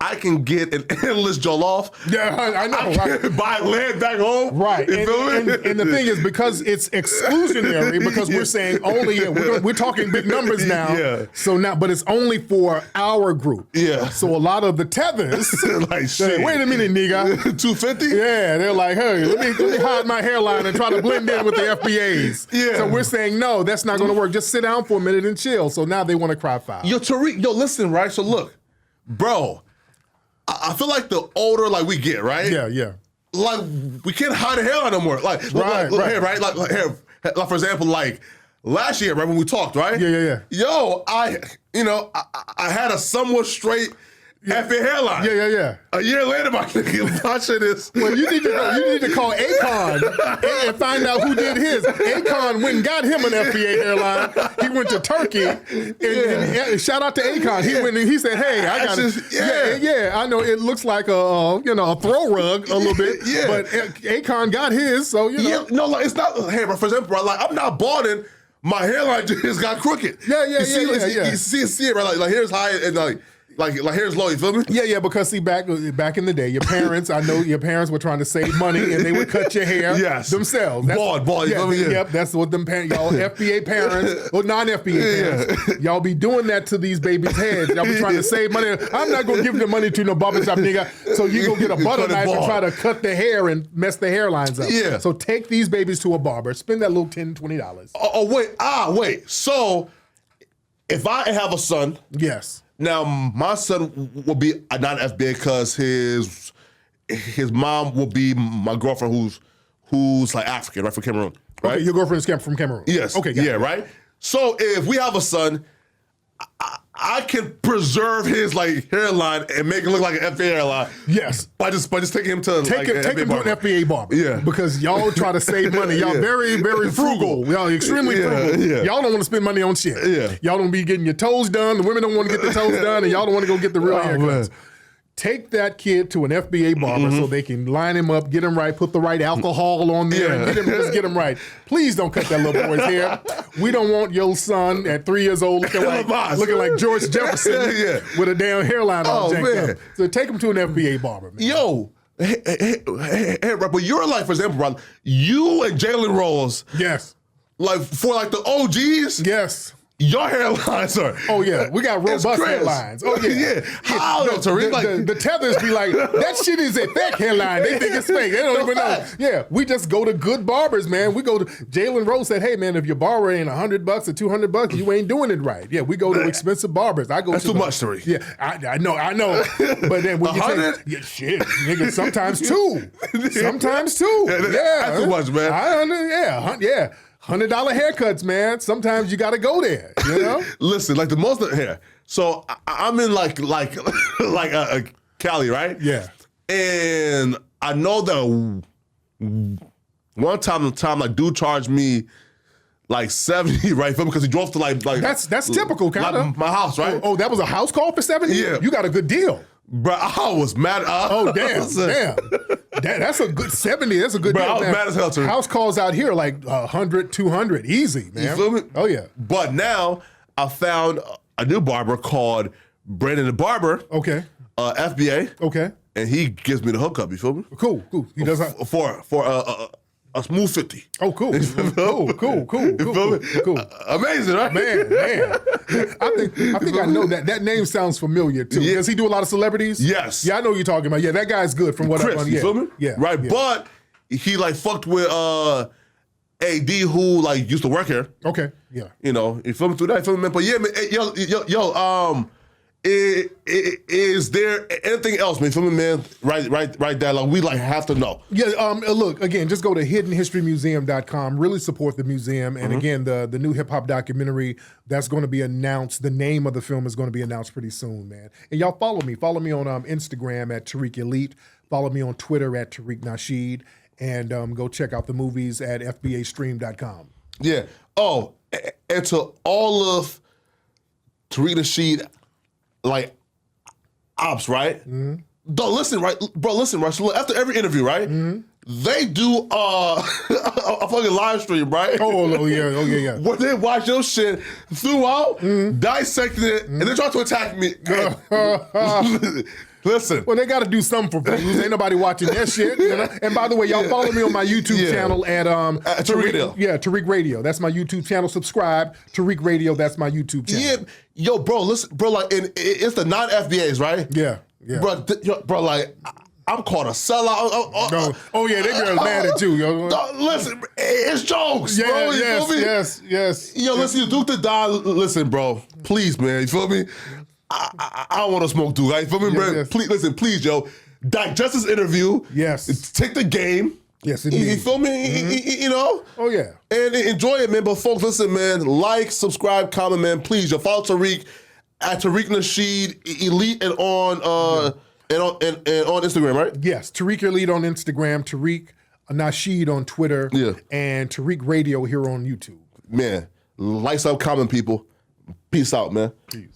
I can get an endless jollof. Yeah, I know. Right? Buy land back home. Right. You feel me? And the thing is, because it's exclusionary, because we're saying only, we're talking big numbers now. Yeah. So now, but it's only for our group. Yeah. So a lot of the tethers, like, shit. wait a minute, nigga. 250? Yeah, they're like, hey, let me hide my hairline and try to blend in with the FBAs. Yeah. So we're saying, no, that's not going to work. Just sit down for a minute and chill. So now they want to cry foul. Yo, Tariq, listen, right? So look, bro, I feel like the older like we get, right? Yeah. Like we can't hide the hairline no more. Like here, right? Like here, like for example, like last year, right when we talked, right? Yeah. Yo, I had a somewhat straight FA hairline. Yeah. A year later, my shit is. Well, you need to call Akon and find out who did his. Akon went and got him an FBA hairline. He went to Turkey and shout out to Akon. He went and he said, "Hey, I got it. Yeah. I know it looks like a throw rug a little bit. Yeah. But Akon got his, so you know. Yeah, no, like it's not. Hey, for example, like I'm not balding. My hairline just got crooked. Yeah. You see it right? Like here's high and like here's low, you feel me? Yeah, because see, back in the day, your parents, I know your parents were trying to save money and they would cut your hair themselves. Bald, you feel me? Yeah. Yep, that's what them parents, y'all FBA parents, or non-FBA parents, y'all be doing that to these babies' heads. Y'all be trying to save money. I'm not going to give the money to no barbershop nigga, so you go get a butter knife and try to cut the hair and mess the hairlines up. Yeah. So take these babies to a barber, spend that little $10, $20. Wait. So if I have a son. Yes. Now, my son will be not FBA because his mom will be my girlfriend who's like African, right, from Cameroon. Right? Okay, your girlfriend is from Cameroon. Yes. Okay, yeah, right? So if we have a son, I can preserve his like hairline and make it look like an FBA hairline. Yes. By just taking him to take him to an FBA barber. Yeah. Because y'all try to save money. Y'all very, very frugal. Y'all extremely frugal. Yeah. Y'all don't want to spend money on shit. Yeah. Y'all don't be getting your toes done. The women don't want to get their toes done, and y'all don't want to go get the real haircuts. Man. Take that kid to an FBA barber so they can line him up, get him right, put the right alcohol on there, and get him right. Please don't cut that little boy's hair. We don't want your son at 3 years old looking like George Jefferson with a damn hairline all jacked up. So take him to an FBA barber, man. Yo, hey, but your life, for example, bro, you and Jalen Rose, yes, like for like the OGs, yes. Your hairlines are. Oh yeah, we got robust hairlines. Oh yeah. How Tariq? The tethers be like, that shit is a fake hairline. They think it's fake. They don't even know. Yeah, we just go to good barbers, man. We go to Jalen Rose said, hey man, if your barber ain't $100 or $200, you ain't doing it right. Yeah, we go to expensive barbers. That's too much, Tariq. Yeah, I know. But then when you take shit, nigga, sometimes two. That's too much, man. $100 haircuts, man. Sometimes you got to go there, you know? Listen, like the most here. So I'm in like Cali, right? Yeah. And I know that one time like dude charged me like 70, right? Because he drove to like that's typical, kind of. Like my house, right? Oh, that was a house call for 70? Yeah. You got a good deal. Bro, I was mad. Damn. That's a good 70. That's a good deal. I was mad as hell, too. House calls out here like 100, 200. Easy, man. You feel me? Oh, yeah. But now I found a new barber called Brandon the Barber. Okay. FBA. Okay. And he gives me the hookup, you feel me? Cool. He does for a smooth 50. Oh, cool. Cool. Amazing, right? Man. I think I know that. That name sounds familiar too. Yeah. Does he do a lot of celebrities? Yes. Yeah, I know who you're talking about. Yeah, that guy's good from what Chris, I've done. You feel me? Yeah. Right, yeah. but he like fucked with AD who like used to work here. Okay, yeah. You know, you feel me through that, you feel me, man? But yeah, man, is there anything else, man? You feel me, man? Right there. Like we like have to know. Yeah, look, again, just go to hiddenhistorymuseum.com. Really support the museum. And again, the new hip hop documentary that's going to be announced. The name of the film is going to be announced pretty soon, man. And y'all follow me. Follow me on Instagram at Tariq Elite. Follow me on Twitter at Tariq Nasheed. And go check out the movies at fbastream.com. Yeah. Oh, and to all of Tariq Nasheed, like, ops, right? Mm-hmm. Listen, right? So after every interview, right? Mm-hmm. They do a fucking live stream, right? Oh yeah. Where they watch your shit throughout, dissecting it, and they try to attack me. Listen. Well, they got to do something for views. Ain't nobody watching that shit. You know? And by the way, y'all follow me on my YouTube channel at Tariq Radio. Yeah, Tariq Radio. That's my YouTube channel. Subscribe. Tariq Radio. That's my YouTube channel. Yeah, yo, bro. Listen, bro. Like, it's the non-FBAs, right? Yeah. Bro. Like, I'm called a sellout. Oh yeah, they girls mad at you, yo. Listen, it's jokes, yeah, bro. You feel me? Yes. Yo, listen, you Duke the Don. Listen, bro. Please, man. You feel me? I don't want to smoke Duke. You feel me, bro? Yes. Please, yo. Digest this interview. Yes. Take the game. Yes, indeed. You feel me? Mm-hmm. You know? Oh, yeah. And enjoy it, man. But folks, listen, man. Like, subscribe, comment, man. Please, yo. Follow Tariq at Tariq Nasheed Elite and on Instagram, right? Yes. Tariq Elite on Instagram. Tariq Nasheed on Twitter. Yeah. And Tariq Radio here on YouTube. Man, like, sub, comment, people. Peace out, man. Peace.